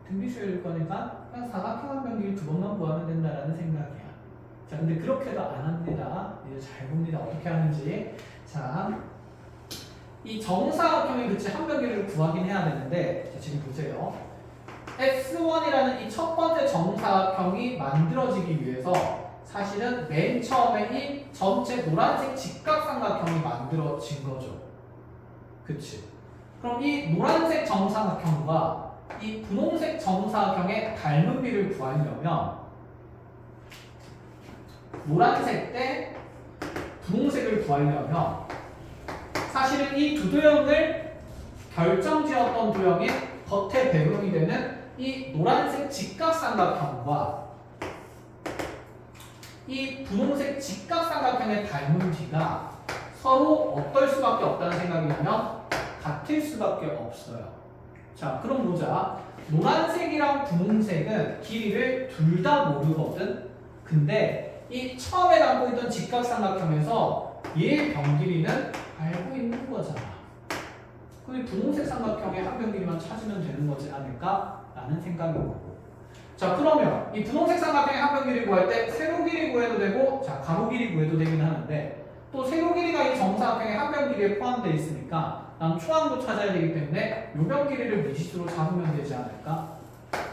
등비 수열을 이룰 거니까 그냥 사각형 한 변 길이 두 번만 구하면 된다라는 생각이야. 자, 근데 그렇게도 안 합니다. 이제 잘 봅니다. 어떻게 하는지. 자, 이 정사각형의 그치 한 변 길이를 구하긴 해야 되는데, 자, 지금 보세요. S1이라는 이 첫 번째 정사각형이 만들어지기 위해서 사실은 맨 처음에 이 전체 노란색 직각삼각형이 만들어진 거죠. 그치? 그럼 이 노란색 정사각형과 이 분홍색 정사각형의 닮은 비를 구하려면 노란색 대 분홍색을 구하려면 사실은 이 두 도형을 결정지었던 도형의 겉에 배경이 되는 이 노란색 직각삼각형과 이 분홍색 직각삼각형의 닮은 비가 서로 어떨 수밖에 없다는 생각이냐면 같을 수밖에 없어요. 자, 그럼 보자. 노란색이랑 분홍색은 길이를 둘 다 모르거든. 근데 이 처음에 담고 있던 직각삼각형에서 얘의 변 길이는 알고 있는 거잖아. 그럼 분홍색 삼각형의 한 변 길이만 찾으면 되는 거지 않을까? 라는 생각인 거고. 자, 그러면 이 분홍색 삼각형의 한 변 길이 구할 때 세로 길이 구해도 되고, 자, 가로 길이 구해도 되긴 하는데, 또 세로 길이가 이 정사각형의 한 변 길이에 포함되어 있으니까 난 초항도 찾아야 되기 때문에 요 변 길이를 미지수로 잡으면 되지 않을까?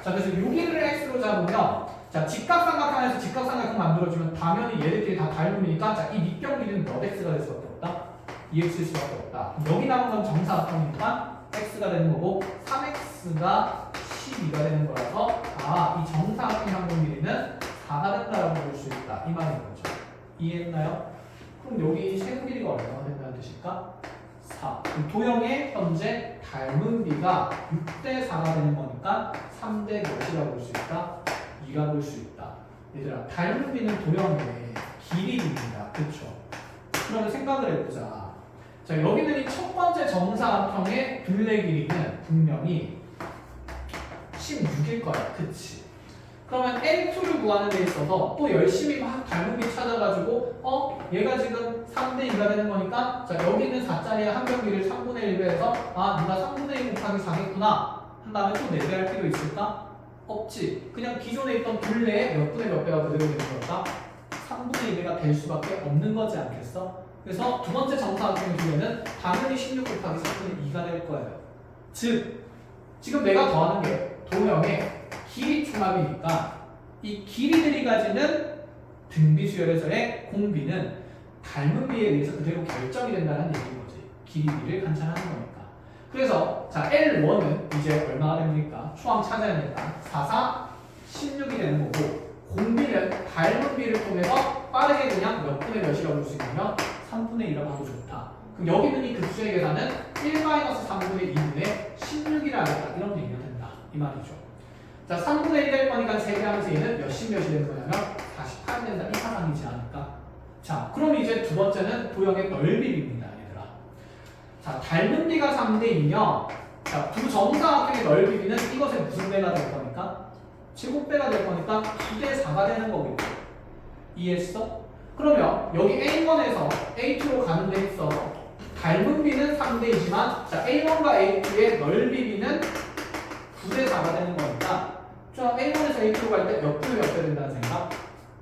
자, 그래서 요 길이를 x로 잡으면, 자, 직각삼각형에서 직각삼각형 만들어주면 당연히 얘네들이 다 닮음이니까, 자, 이 밑변 길이는 몇 x가 될 수밖에 없다? 2x일 수밖에 없다. 여기 남은 건 정사각형이니까 x가 되는 거고 3x가 12가 되는 거라서 이 정사각형의 한 변 길이는 4가 된다라고 볼 수 있다. 이 말인 거죠. 이해했나요? 그럼 여기 세로 길이가 얼마나 된다는 뜻일까? 4. 도형의 현재 닮은 비가 6대 4가 되는 거니까 3대 몇이라고 볼 수 있다? 2가 볼 수 있다. 얘들아, 닮은 비는 도형의 길이입니다. 그쵸? 그러면 생각을 해보자. 자, 여기는 이 첫 번째 정사각형의 둘레 길이는 분명히 16일 거야. 그치? 그러면 L2를 구하는 데 있어서 또 열심히 막 닮음비 찾아가지고 얘가 지금 3대 2가 되는 거니까 자, 여기 있는 4짜리의 한변기를 3분의 1로 해서 네가 3분의 2 곱하기 4겠구나 한 다음에 또 4배 할 필요 있을까? 없지. 그냥 기존에 있던 둘레의 몇 분의 몇 배가 그대로 되는 거니까 3분의 2배가 될 수밖에 없는 거지 않겠어? 그래서 두 번째 정사각형의 둘레는 당연히 16 곱하기 3분의 2가 될 거예요. 즉 지금 내가 더하는 게 도형의 길이 총합이니까 이 길이들이 가지는 등비수열에서의 공비는 닮은 비에 의해서 그대로 결정이 된다는 얘기인 거지. 길이비를 관찰하는 거니까. 그래서 자 L1은 이제 얼마가 됩니까? 초항 찾아야 되니까 4, 4, 16이 되는 거고 공비는 닮은 비를 통해서 빠르게 그냥 몇 분의 몇이라고 볼 수 있냐면 3분의 2라고 하도 좋다. 그럼 여기 있는 이 급수의 계산은 1-3분의 2분의 16이라 하겠다. 이런 얘기가 된다. 이 말이죠. 자, 3분의 1 될 거니까 3배 하면서 얘는 몇이 되는 거냐면 48이 된다. 이 상황이지 않을까? 자, 그럼 이제 두 번째는 도형의 넓이입니다. 얘들아. 자, 닮은 비가 3대 2면 자, 두 정사각형의 넓이비는 이것의 무슨 배가 될 거니까? 제곱배가 될 거니까 2대 4가 되는 거겠죠. 이해했어? 그러면 여기 A1에서 A2로 가는 데 있어서 닮은 비는 3대 2지만 자, A1과 A2의 넓이 비는 9대 4가 되는 거니까 자, A1에서 A2로 갈 때 몇 분의 몇 배 된다는 생각?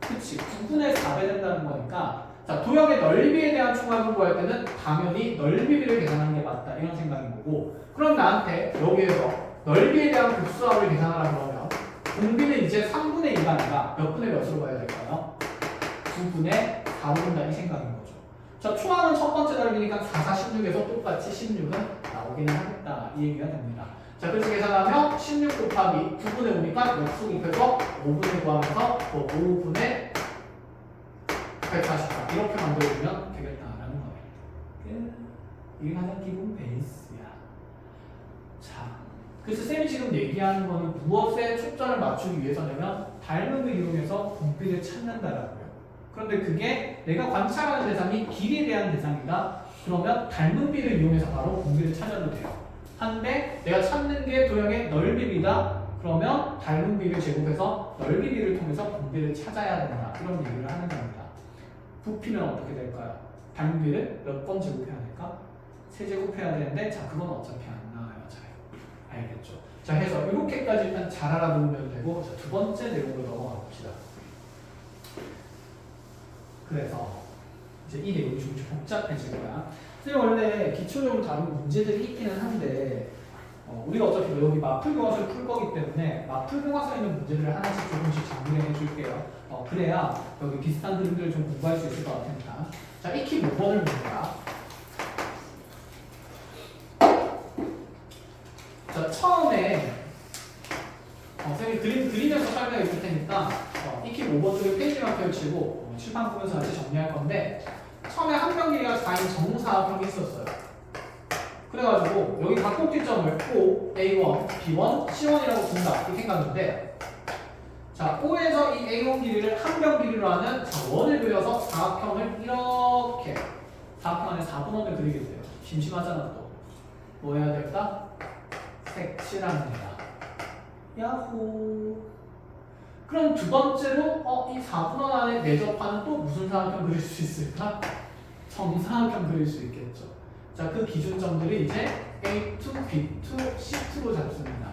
그치, 9분의 4배 된다는 거니까 자, 도형의 넓이에 대한 총합을 구할 때는 당연히 넓이비를 계산하는 게 맞다 이런 생각인 거고 그럼 나한테 여기에서 넓이에 대한 급수합을 계산하라 그러면 공비는 이제 3분의 2가 아니라 몇 분의 몇으로 가야 될까요? 9분의 4로 된다 이 생각인 거죠. 자, 초항은 첫 번째 넓이니까 4, 4, 16에서 똑같이 16은 나오기는 하겠다 이 얘기가 됩니다. 자, 그래서 계산하면 16 곱하기 9분의 5니까 역수 곱해서 5분의 9하면서 5분의 144 이렇게 만들어주면 되겠다라는 거예요. 이게 가장 기본 베이스야. 자, 그래서 쌤이 지금 얘기하는 거는 무엇에 초점을 맞추기 위해서냐면 닮은 걸 이용해서 공비를 찾는다라고요. 그런데 그게 내가 관찰하는 대상이 길이에 대한 대상이다. 그러면 닮은 비를 이용해서 바로 공비를 찾아도 돼요. 한데 내가 찾는 게 도형의 넓이비다. 그러면 닮은 비를 제곱해서 넓이비를 통해서 공비를 찾아야 된다. 이런 얘기를 하는 겁니다. 부피는 어떻게 될까요? 닮은 비를 몇 번 제곱해야 될까? 3제곱해야 되는데 자 그건 어차피 안 나와요. 잘 알겠죠? 자 해서 이렇게까지 일단 잘 알아두면 되고 자, 두 번째 내용으로 넘어가 봅시다. 그래서 이제 이 내용이 좀 복잡해질 거야. 선생님 원래 기초적으로 다룬 문제들이 있기는 한데 우리가 어차피 여기 마풀 교과서를 풀 거기 때문에 마풀 교과서에 있는 문제들을 하나씩 조금씩 정리해 줄게요. 그래야 여기 비슷한 그림들을 좀 공부할 수 있을 것 같으니까. 자, 익히 5번을 봅니다. 자, 처음에 선생님이 그리면서 설명해 줄 테니까 익히 5번 쪽에 페이지만 펼치고 칠판 보면서 같이 정리할 건데 처음에 한변 길이가 4인 정사각형이 있었어요. 그래가지고 여기 각도기점을 O, A1, B1, C1이라고 둔다 이렇게 생각하는데 자, O에서 이 A1 길이를 한변 길이로 하는 원을 그려서 사각형을 이렇게 사각형 안에 4분원을 그리게 돼요. 심심하잖아 또. 뭐 해야 될까? 색칠합니다. 야호. 그럼 두 번째로 이 4분원 안에 내접하는 또 무슨 사각형 그릴 수 있을까? 정사각형 그릴 수 있겠죠. 자, 그 기준점들이 이제 A2, B2, C2로 잡습니다.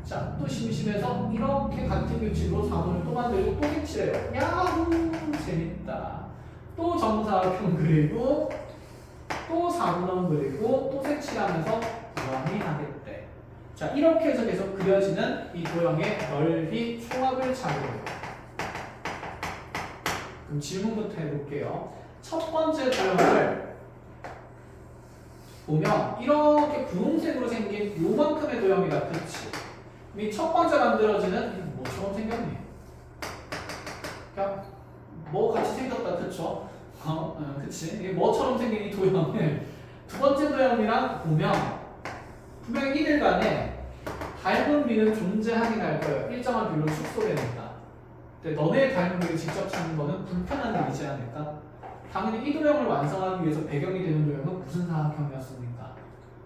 자, 또 심심해서 이렇게 같은 규칙으로 4분을 또 만들고 또 색칠해요. 야후! 재밌다. 또 정사각형 그리고 또 4분원 그리고 또 색칠하면서 무한히 하겠대. 자, 이렇게 해서 계속 그려지는 이 도형의 넓이 총합을 찾으래요. 그럼 질문부터 해볼게요. 첫 번째 도형을 보면 이렇게 분홍색으로 생긴 요만큼의 도형이다. 그치? 이 첫 번째 만들어지는 뭐처럼 생겼니? 그냥 뭐 같이 생겼다. 그쵸? 그치? 이게 뭐처럼 생긴 이 도형을 두 번째 도형이랑 보면 분명히 이들 간에 닮은 비는 존재하긴 할 거예요. 일정한 비율로 축소되니까. 근데 너네 닮은 비를 직접 찾는 거는 불편한 일이지 않을까? 당연히 이 도형을 완성하기 위해서 배경이 되는 도형은 무슨 사각형이었습니까?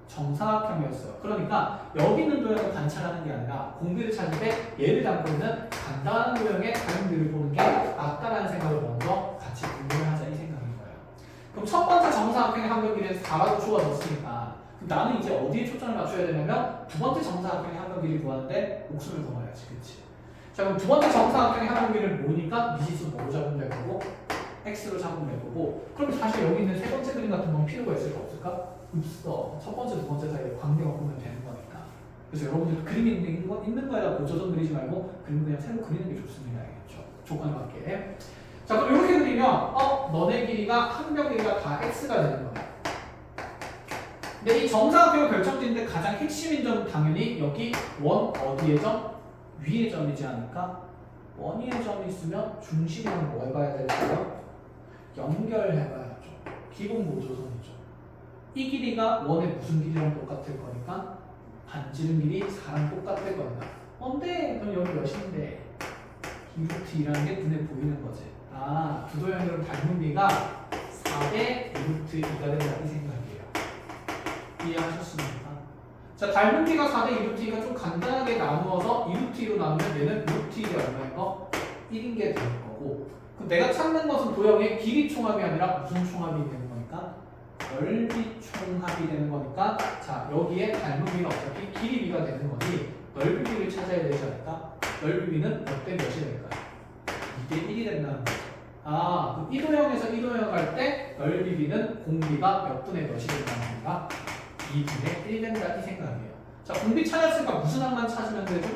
정사각형이었어요. 그러니까 여기 있는 도형을 관찰하는 게 아니라 공비를 찾을 때 얘를 담고 있는 간단한 도형의 다름들을 보는 게 낫다라는 생각을 먼저 같이 공부를 하자 이 생각인 거예요. 그럼 첫 번째 정사각형의 한별 길이에서 4라고 주어졌으니까 나는 이제 어디에 초점을 맞춰야 되냐면 두 번째 정사각형의 한별 길이를 구하는데 목숨을 걸어야지, 그렇지? 자, 그럼 두 번째 정사각형의 한별 길이를 모으니까 미지수 뭐로 잡으면 될 거고 x로 잡으면 될 거고 그럼 사실 여기 있는 세 번째 그림 같은 건 필요가 있을까 없을까? 없어. 첫 번째, 두 번째 사이에 관계가 보면 되는 거니까. 그래서 여러분들 그림이 있는 거에다 고조선 그리지 말고 그림 그냥 새로 그리는 게 좋습니다. 알겠죠? 조건에 맞게. 자, 그럼 이렇게 그리면 너네 길이가 한별 길이가 다 x가 되는 거야. 근데 이 정사각형을 결정짓는데 가장 핵심인 점은 당연히 여기 원 어디의 점? 위의 점이지 않을까? 원위의 점이 있으면 중심은 뭐 해봐야 될까요? 연결해봐야죠. 기본 고조선이죠. 이 길이가 원의 무슨 길이랑 똑같을 거니까 반지름 길이 4랑 똑같을 거니까 근데 그럼 여기 몇인데 2루트2라는 게 눈에 보이는 거지. 두 도형들은 닮은 비가 4대 2루트2가 된다 이 생각이에요. 이해하셨습니까? 자, 닮은 비가 4대 2루트2가 좀 간단하게 나누어서 2루트2로 나누면 얘는 루트1이 얼마인 거? 1인 게 될 거고 그럼 내가 찾는 것은 도형의 길이 총합이 아니라 무슨 총합이 되는 거니까? 넓이 총합이 되는 거니까 자 여기에 닮은 비가 어차피 길이 비가 되는 거니 넓이 비를 찾아야 되지 않을까? 넓이 비는 몇 대 몇이 될까요? 2대 1이 된다는 거죠. 그럼 이 도형에서 이 도형 갈 때 넓이 비는 공비가 몇 분의 몇이 된다는 겁니까? 2분의 1 된다 이 생각이에요. 자 공비 찾았으니까 무슨 항만 찾으면 되죠?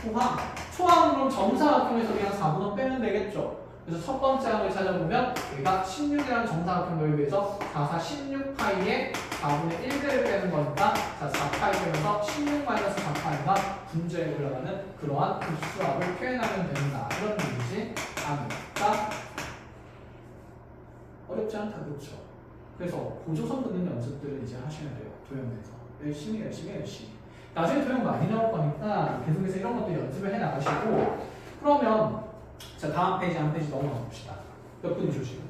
초항. 초항은 정사각형에서 그냥 4분의 빼면 되겠죠. 그래서 첫 번째 항을 찾아보면 얘가 16이라는 정사각형 넓이에서 4, 4, 16파이에 4분의 1배를 빼는 거니까 자 4파이 빼면서 16-4파이가 분자에 올라가는 그러한 급수합을 표현하면 된다. 이런 얘기지 않을까? 어렵지 않다, 그렇죠? 그래서 보조선 긋는 연습들을 이제 하시면 돼요. 도형에서 열심히. 나중에 도형 많이 나올 거니까 계속해서 이런 것들 연습을 해 나가시고 그러면 자 다음 페이지 한 페이지 넘어가 봅시다. 몇 분이죠 지금?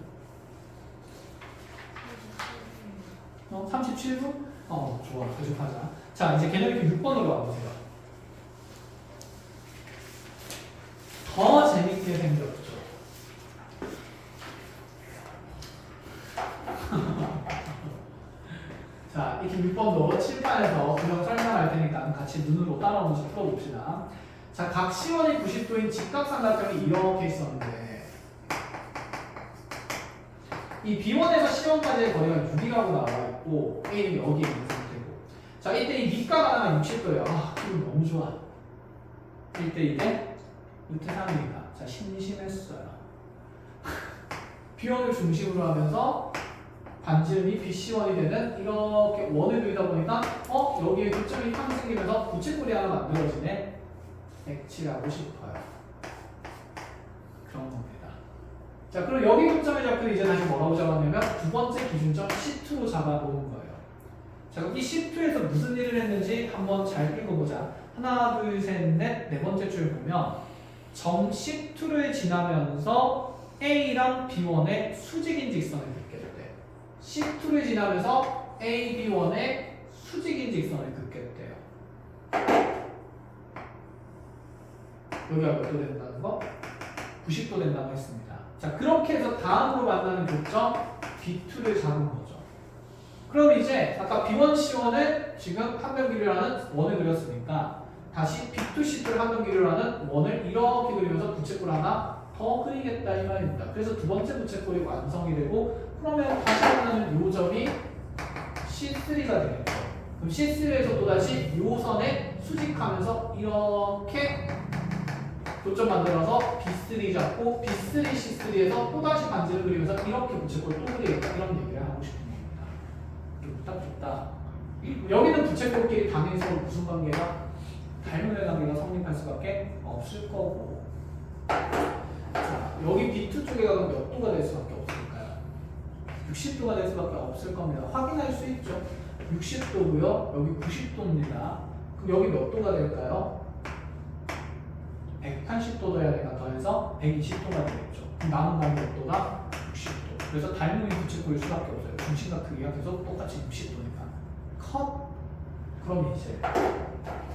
37분? 좋아. 계속하자. 자 이제 개념이 6번으로 와보세요. 더 재밌게 생겼죠. 자 이렇게 6번도 칠판에서 그냥 설명할 테니까 같이 눈으로 따라오면서 풀어봅시다. 자, 각 시원이 90도인 직각삼각형이 이렇게 있었는데 이 B1에서 C1까지의 거리가 6이라고 나와 있고 A는 여기 있는 상태고 자, 이때 이 밑가가 하나 60도예요. 기분 너무 좋아. 1대 2대 루트 3이니까 자, 심심했어요. B1을 중심으로 하면서 반지름이 BC1이 되는 이렇게 원을 그리다 보니까 여기에 교점이 탕 생기면서 부채꼴이 하나 만들어지네. 액치하고 싶어요. 그런 겁니다. 자, 그럼 여기 교점의 좌표를 이제 다시 뭐라고 잡았냐면 두 번째 기준점 C2로 잡아보는 거예요. 자, 그럼 이 C2에서 무슨 일을 했는지 한번 잘 읽어보자. 하나, 둘, 셋, 넷, 네 번째 줄 보면 점 C2를 지나면서 A랑 B1의 수직인 직선을 긋게 돼. C2를 지나면서 A, B1의 수직인 직선을 긋게 돼요. 여기가 몇 도 된다는 거? 90도 된다고 했습니다. 자, 그렇게 해서 다음으로 만나는 교점 B2를 잡은 거죠. 그럼 이제 아까 B1, C1을 지금 한변 길이를 하는 원을 그렸으니까 다시 B2, C2를 한변 길이를 하는 원을 이렇게 그리면서 부채꼴 하나 더 그리겠다 이 말입니다. 그래서 두 번째 부채꼴이 완성이 되고 그러면 다시 만나는 요 점이 C3가 되겠죠. 그럼 C3에서 또다시 요 선에 수직하면서 이렇게 교점 만들어서 B3 잡고 B3, C3에서 또다시 반지를 그리면서 이렇게 부채꼴 또 그리겠다 이런 얘기를 하고 싶은 겁니다. 딱 좋다. 여기는 부채꼴끼리 당연히 서로 무슨 관계가? 닮은 관계가 성립할 수밖에 없을 거고 자, 여기 B2 쪽에 가면 몇 도가 될 수밖에 없을까요? 60도가 될 수밖에 없을 겁니다. 확인할 수 있죠. 60도고요. 여기 90도입니다. 그럼 여기 몇 도가 될까요? 180도 더해야 되니까 더해서 120도가 되겠죠. 그럼 남은 건 몇 도가? 60도. 그래서 닮음이 부채꼴일 수밖에 없어요. 중심과 크기가 계속 똑같이 60도니까. 컷. 그럼 이제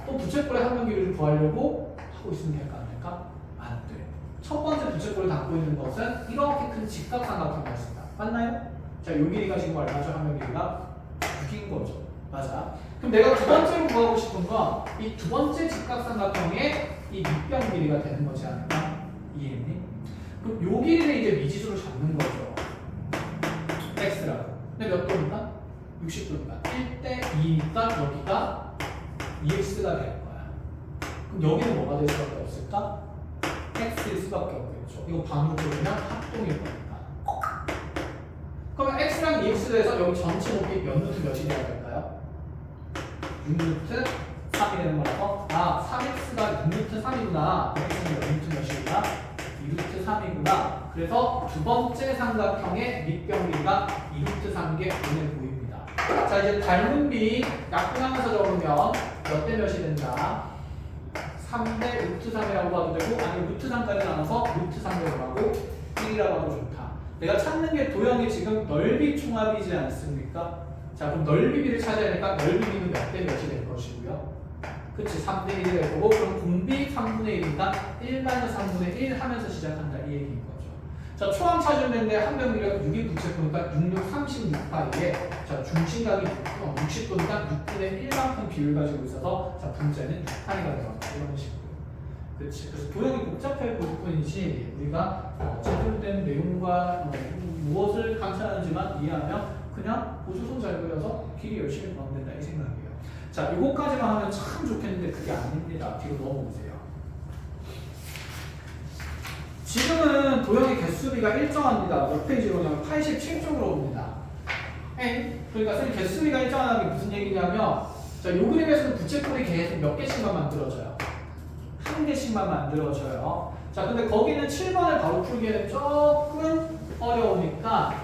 또 부채꼴의 한면 길이를 구하려고 하고 있으면 될까 안 될까? 안 돼. 첫 번째 부채꼴을 담고 있는 것은 이렇게 큰 직각삼각형이었습니다. 맞나요? 자, 요 길이가 지금 얼마죠? 한면 길이가 6인 거죠. 맞아. 그럼 내가 두 번째로 구하고 싶은 건 이 두 번째 직각삼각형의 이 밑변 길이가 되는 거지 않을까? 이해했니? 그럼 요 길이를 이제 미지수로 잡는 거죠. x라고. 근데 몇 도니까? 60도니까 1대 2니까 여기가 2x가 될 거야. 그럼 여기는 뭐가 될 수밖에 없을까? x일 수밖에 없겠죠. 이거 반으로 보면 합동일 거니까. 그러면 x랑 2x로 해서 여기 전체 높이 몇 루트 몇이 돼야 될까요? 6루트 3이 되는 거라서 3x가 6루트 3이구나. x는 몇 루트 몇이구나? 2루트 3이구나. 그래서 두 번째 삼각형의 밑변 길이가 2루트 3개 눈에 보입니다. 자, 이제 닮은 비 약분하면서 적으면 몇 대 몇이 된다? 3대 루트 3이라고 봐도 되고, 아니 루트 3까지 나눠서 루트 3이라고 하고 1이라고 하도 좋다. 내가 찾는 게 도형이 지금 넓이 총합이지 않습니까? 자, 그럼 넓이비를 찾아야 하니까 넓이비는 몇 대 몇이 될 것이고요. 그치, 3대 1이 될 거고, 그럼 공비 3분의 1이니까 1-3분의 1 하면서 시작한다, 이 얘기인 거죠. 자, 초항 찾으면 되는데 한변 길이가 6이 부채꼴이니까 6, 36파이에 자, 중심각이 60도니까 6분의 1만큼 비율 가지고 있어서 자, 분자는 6파이가 들어간다, 이런 식으로. 그치, 그래서 도형이 복잡해 보일 뿐이지 우리가 제대로된 내용과 무엇을 감찰하는지만 이해하면 그냥 보조선 잘 그려서 길이 열심히 구하면 된다, 이 생각이에요. 자, 이거까지만 하면 참 좋겠는데 그게 아닙니다. 뒤로 넘어오세요. 지금은 도형의 개수비가 일정합니다. 몇 페이지로냐면 87쪽으로 옵니다. 그러니까 선생님 개수비가 일정하다는 게 무슨 얘기냐면 자, 요 그림에서는 부채꼴이 계속 몇 개씩만 만들어져요. 한 개씩만 만들어져요. 자, 근데 거기는 7번을 바로 풀기에는 조금 어려우니까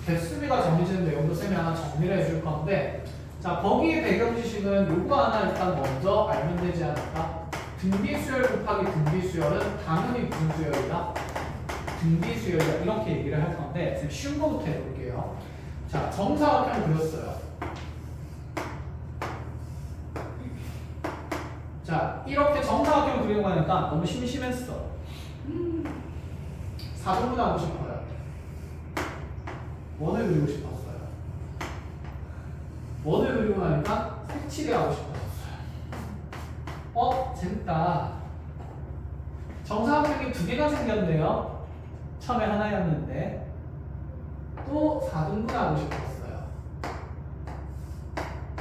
개수비가 정해지는 내용도 쌤이 하나 정리를 해줄 건데 자, 거기에 배경 지식은 요거 하나 일단 먼저 알면 되지 않을까? 등비수열 곱하기 등비수열은 당연히 무슨 수열이다? 등비수열이다. 이렇게 얘기를 할 건데 쌤 쉬운 거부터 해볼게요. 자, 정사각형 그렸어요. 자, 이렇게 정사각형 그리는 거니까 너무 심심했어. 4등분 하고 싶어요. 원을 그리고 싶었어요. 원을 그리고 나니까 색칠이 하고 싶었어요. 재밌다. 정사각형이 두 개가 생겼네요. 처음에 하나였는데 또 4등분 하고 싶었어요.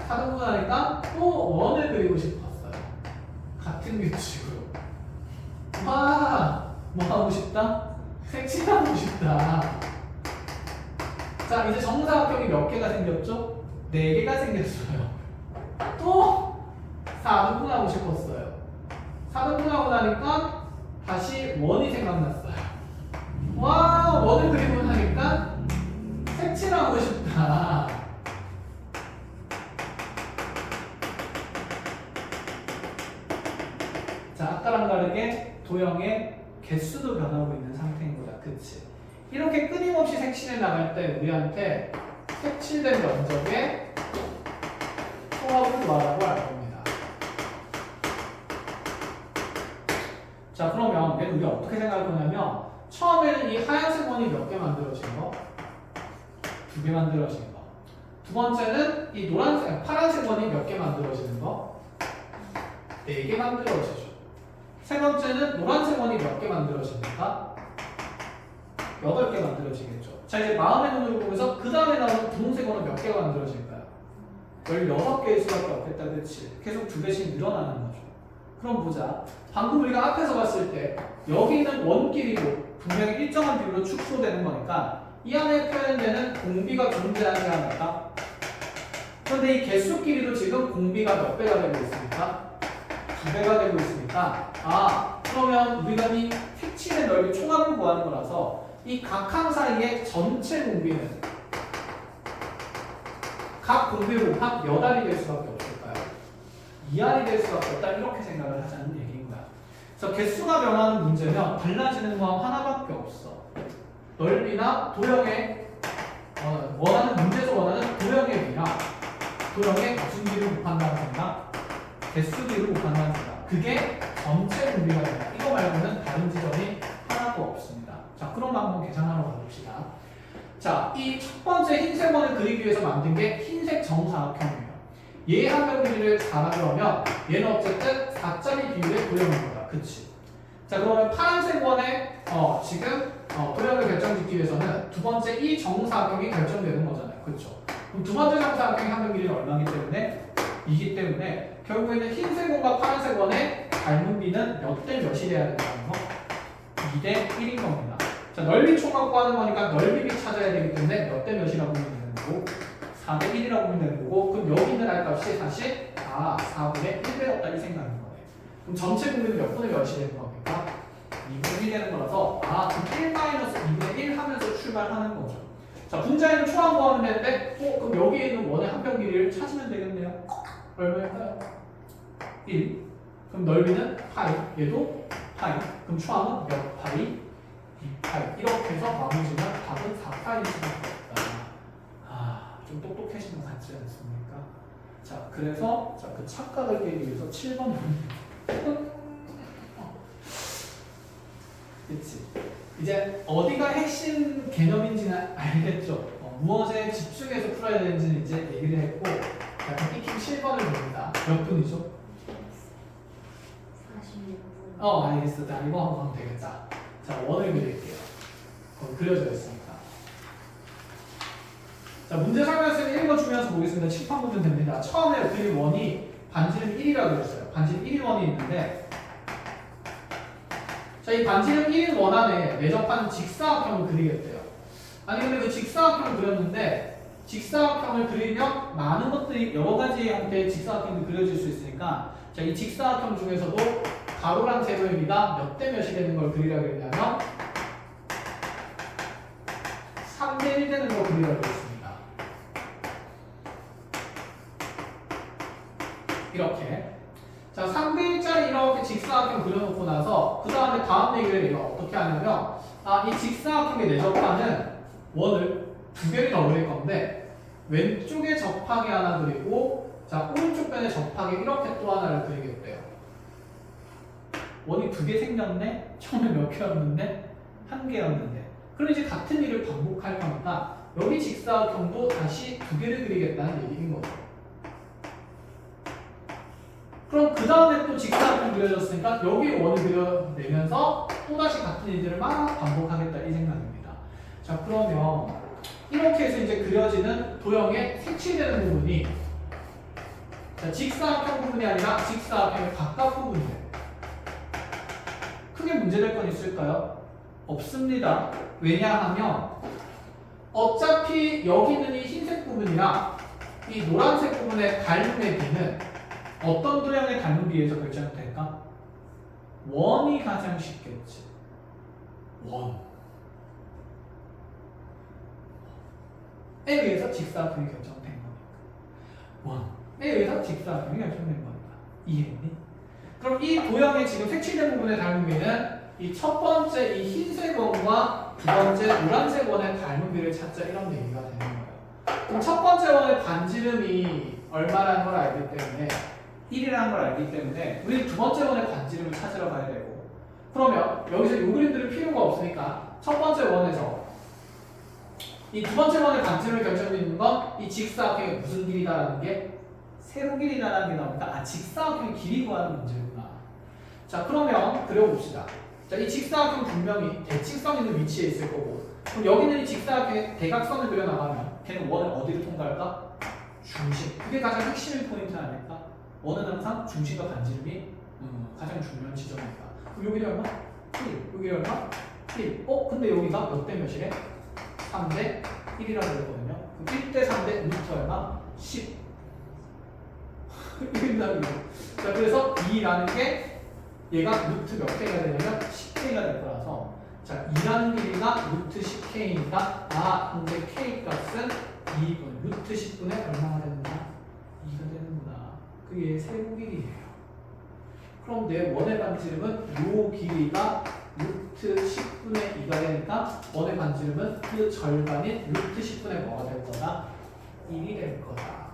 4등분 하니까 또 원을 그리고 싶었어요. 같은 규칙으로. 와, 뭐 하고 싶다? 색칠하고 싶다. 자, 이제 정사각형이 몇 개가 생겼죠? 4개가 생겼어요. 또 4등분 하고 싶었어요. 4등분 하고 나니까 다시 원이 생각났어요. 와, 원을 그리고 나니까 색칠하고 싶다. 자, 아까랑 다르게 도형의 개수도 변하고 있는 상태인 거다. 그치? 이렇게 끊임없이 색칠해 나갈 때 우리한테 색칠된 면적의 통합을 말하고 알 겁니다. 자, 그러면 얘는 우리가 어떻게 생각할 거냐면 처음에는 이 하얀색 원이 몇 개 만들어진 거? 2개 만들어진 거. 두 번째는 이 노란색, 파란색 원이 몇 개 만들어지는 거? 4개 만들어지죠. 세 번째는 노란색 원이 몇 개 만들어집니까? 8개 만들어지겠죠. 자, 이제 마음의 눈으로 보면서 그 다음에 나오는 분홍색 원은 몇 개가 만들어질까요? 16개일 수밖에 없겠다, 그치? 계속 2개씩 늘어나는 거죠. 그럼 보자. 방금 우리가 앞에서 봤을 때 여기 있는 원끼리도 분명히 일정한 비율로 축소되는 거니까 이 안에 표현되는 공비가 존재하지 않을까? 그런데 이 개수끼리도 지금 공비가 몇 배가 되고 있습니까? 2배가 되고 있으니까 그러면 우리가 이 색칠의 넓이 총합을 구하는 거라서 이 각항 사이의 전체 공비는 각 공비를 곱한 몇 알이 될 수밖에 없을까요? 2알이 될 수밖에 없다, 이렇게 생각을 하자는 얘기인 거야. 그래서 개수가 변하는 문제면 달라지는 건 하나밖에 없어. 넓이나 도형의 원하는 문제에서 원하는 도형의 비나 도형의 무슨 비를 곱한다는 생각, 개수 비를 곱한다는 생각. 그게 전체 분비가 됩니다. 이거 말고는 다른 지점이 하나도 없습니다. 자, 그럼 한번 계산하러 가봅시다. 자, 이 첫 번째 흰색 원을 그리기 위해서 만든 게 흰색 정사각형이에요. 얘 한변 길이를 4라고 하면 얘는 어쨌든 4짜리 비율의 도형인 거다. 그치? 자, 그러면 파란색 원의 지금 도형을 결정짓기 위해서는 두 번째 이 정사각형이 결정되는 거잖아요. 그쵸? 그럼 두 번째 정사각형의 한변 길이는 얼마이기 때문에? 2기 때문에 결국에는 흰색 원과 파란색 원의 닮은 비는 몇 대 몇이 돼야 된다는 거? 2대 1인 겁니다. 자, 넓이 총각 구하는 거니까 넓이비 찾아야 되기 때문에 몇 대 몇이라고 보면 되는 거고 4대 1이라고 보면 되는 거고 그럼 여기 있는 알값이 사실 4분의 1배였다 이 생각인 거예요. 그럼 전체 분비는 몇 분의 몇이 되는 겁니까? 2분의 1 되는 거라서 그럼 1-2분의 1 하면서 출발하는 거죠. 자, 분자에는 초항 구하면 되는데 그럼 여기에 있는 원의 한변 길이를 찾으면 되겠네요. 얼마일까요? 1. 그럼 넓이는 파이, 얘도 파이. 그럼 초항은 몇 파이? 2파이. 이렇게 해서 마무리지면 답은 4파이 수밖에 없다. 좀 똑똑해진 것 같지 않습니까? 자, 그래서 그 착각을 깨기 위해서 7번 그치? 이제 어디가 핵심 개념인지는 알겠죠? 무엇에 집중해서 풀어야 되는지는 이제 얘기를 했고 약간 익힌 7번을 봅니다. 몇 분이죠? 46분. 알겠어. 자, 이거 한번 하면 되겠다. 자, 원을 그릴게요. 그려져 있습니다. 자, 문제 설명서는 1번 주면서 보겠습니다. 칠판 보면 됩니다. 처음에 그린 원이 반지름 1이라고 그랬어요. 반지름 1이 원이 있는데 자, 이 반지름 1인 원 안에 내접하는 직사각형을 그리겠대요. 아니 근데 그 직사각형을 그렸는데 직사각형을 그리면 많은 것들이 여러 가지 형태의 직사각형이 그려질 수 있으니까 자, 이 직사각형 중에서도 가로랑 세로의 비가 몇 대 몇이 되는 걸 그리라고 했냐면 3대 1 되는 걸 그리라고 했습니다. 이렇게 자, 3대 1짜리 이렇게 직사각형 그려놓고 나서 그 다음에 다음 얘기를 내가 어떻게 하냐면 이 직사각형에 내접하는 원을 두 개를 더 그릴 건데 왼쪽에 접하게 하나 그리고 자, 오른쪽 변에 접하게 이렇게 또 하나를 그리겠대요. 원이 두 개 생겼네? 처음에 몇 개였는데? 한 개였는데. 그럼 이제 같은 일을 반복할 거니까 여기 직사각형도 다시 두 개를 그리겠다는 얘기인 거죠. 그럼 그 다음에 또 직사각형 그려졌으니까 여기 원을 그려내면서 또다시 같은 일들을 막 반복하겠다 이 생각입니다. 자, 그러면 이렇게 해서 이제 그려지는 도형의 색칠되는 부분이 자, 직사각형 부분이 아니라 직사각형의 바깥 부분이에요. 크게 문제될 건 있을까요? 없습니다. 왜냐하면 어차피 여기 있는 이 흰색 부분이랑 이 노란색 부분의 닮음의 비는 어떤 도형의 닮은 비에서 결정될까? 원이 가장 쉽겠지. 원. 에 의해서 직사각형이 결정된 거니까. 원에 의해서 직사각형이 결정된 거니까. 이해했니? 그럼 이 도형의 지금 색칠된 부분의 닮은 비는 이 첫 번째 이 흰색 원과 두 번째 노란색 원의 닮은 비를 찾자 이런 얘기가 되는 거예요. 그럼 첫 번째 원의 반지름이 얼마라는 걸 알기 때문에 1이라는 걸 알기 때문에 우리 두 번째 원의 반지름을 찾으러 가야 되고 그러면 여기서 이 그림들은 필요가 없으니까 첫 번째 원에서 이 두 번째 원의 반지름을 결정짓는 건 이 직사각형의 무슨 길이다라는 게 세로 길이다라는 게 나옵니다. 직사각형의 길이 구하는 문제구나. 자, 그러면 그려봅시다. 자, 이 직사각형 분명히 대칭성 있는 위치에 있을 거고 그럼 여기 있는 이 직사각형의 대각선을 그려나가면 걔는 원을 어디를 통과할까? 중심. 그게 가장 핵심의 포인트 아닐까? 원은 항상 중심과 반지름이 가장 중요한 지점이니까. 그럼 여기 얼마? 1. 여기 얼마? 1. 근데 여기가 몇 대 몇이래? 3대 1이라고 그랬거든요. 그럼 1대 3대 루트 얼마? 10. 자, 그래서 2라는 게 얘가 루트 몇 개가 되냐면 10개가 될 거라서 자, 2라는 길이가 루트 10k니까 근데 k 값은 2분 루트 10분의 얼마가 되는가? 2가 되는구나. 그게 세로 길이에요. 그럼 내 원의 반지름은 요 길이가 루트 10분의 2가 되니까 원의 반지름은 그 절반인 루트 10분의 뭐가 될 거다? 1이 될 거다.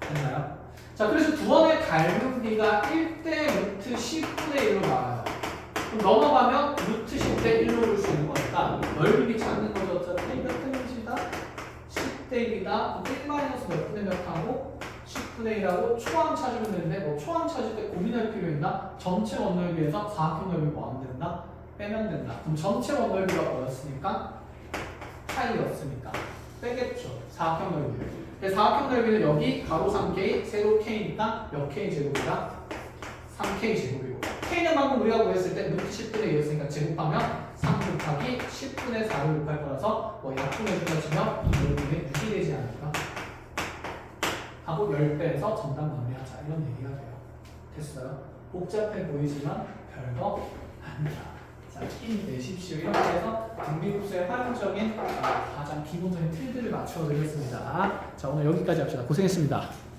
됐나요? 자, 그래서 두 원의 닮은 비가 1대 루트 10분의 1로 나와요. 그럼 넘어가면 루트 10대 1로 볼 수 있는 거니까 넓이 찾는 거죠. 어차피 몇 분의 1이다? 10대 1이다. 1 마이너스 몇 분의 몇 하고 10분의 1하고 초항 찾으면 되는데 뭐 초항 찾을 때 고민할 필요 있나? 전체 원넓이에서 사각형 넓이 뭐 안 된다? 빼면 된다. 그럼 전체 원넓이가 뭐였으니까? 파이였으니까 빼겠죠. 사각형 넓이. 사각형 넓이는 여기 가로 3K, 세로 K니까 몇 K 제곱이다? 3K 제곱이고 K는 방금 우리가 구했을 때 루트 10분의 2였으니까 제곱하면 3 곱하기 10분의 4를 곱할 거라서 뭐 약분해주면 치면 넓이는 6이 되지 않을까? 하고 10배에서 정답 마무리하자 이런 얘기가 돼요. 됐어요? 복잡해 보이지만 별거 아니다. 자, 힘내십시오. 이렇게 해서 등비급수의 활용적인 가장 기본적인 틀들을 맞춰드렸습니다. 자, 오늘 여기까지 합시다. 고생했습니다.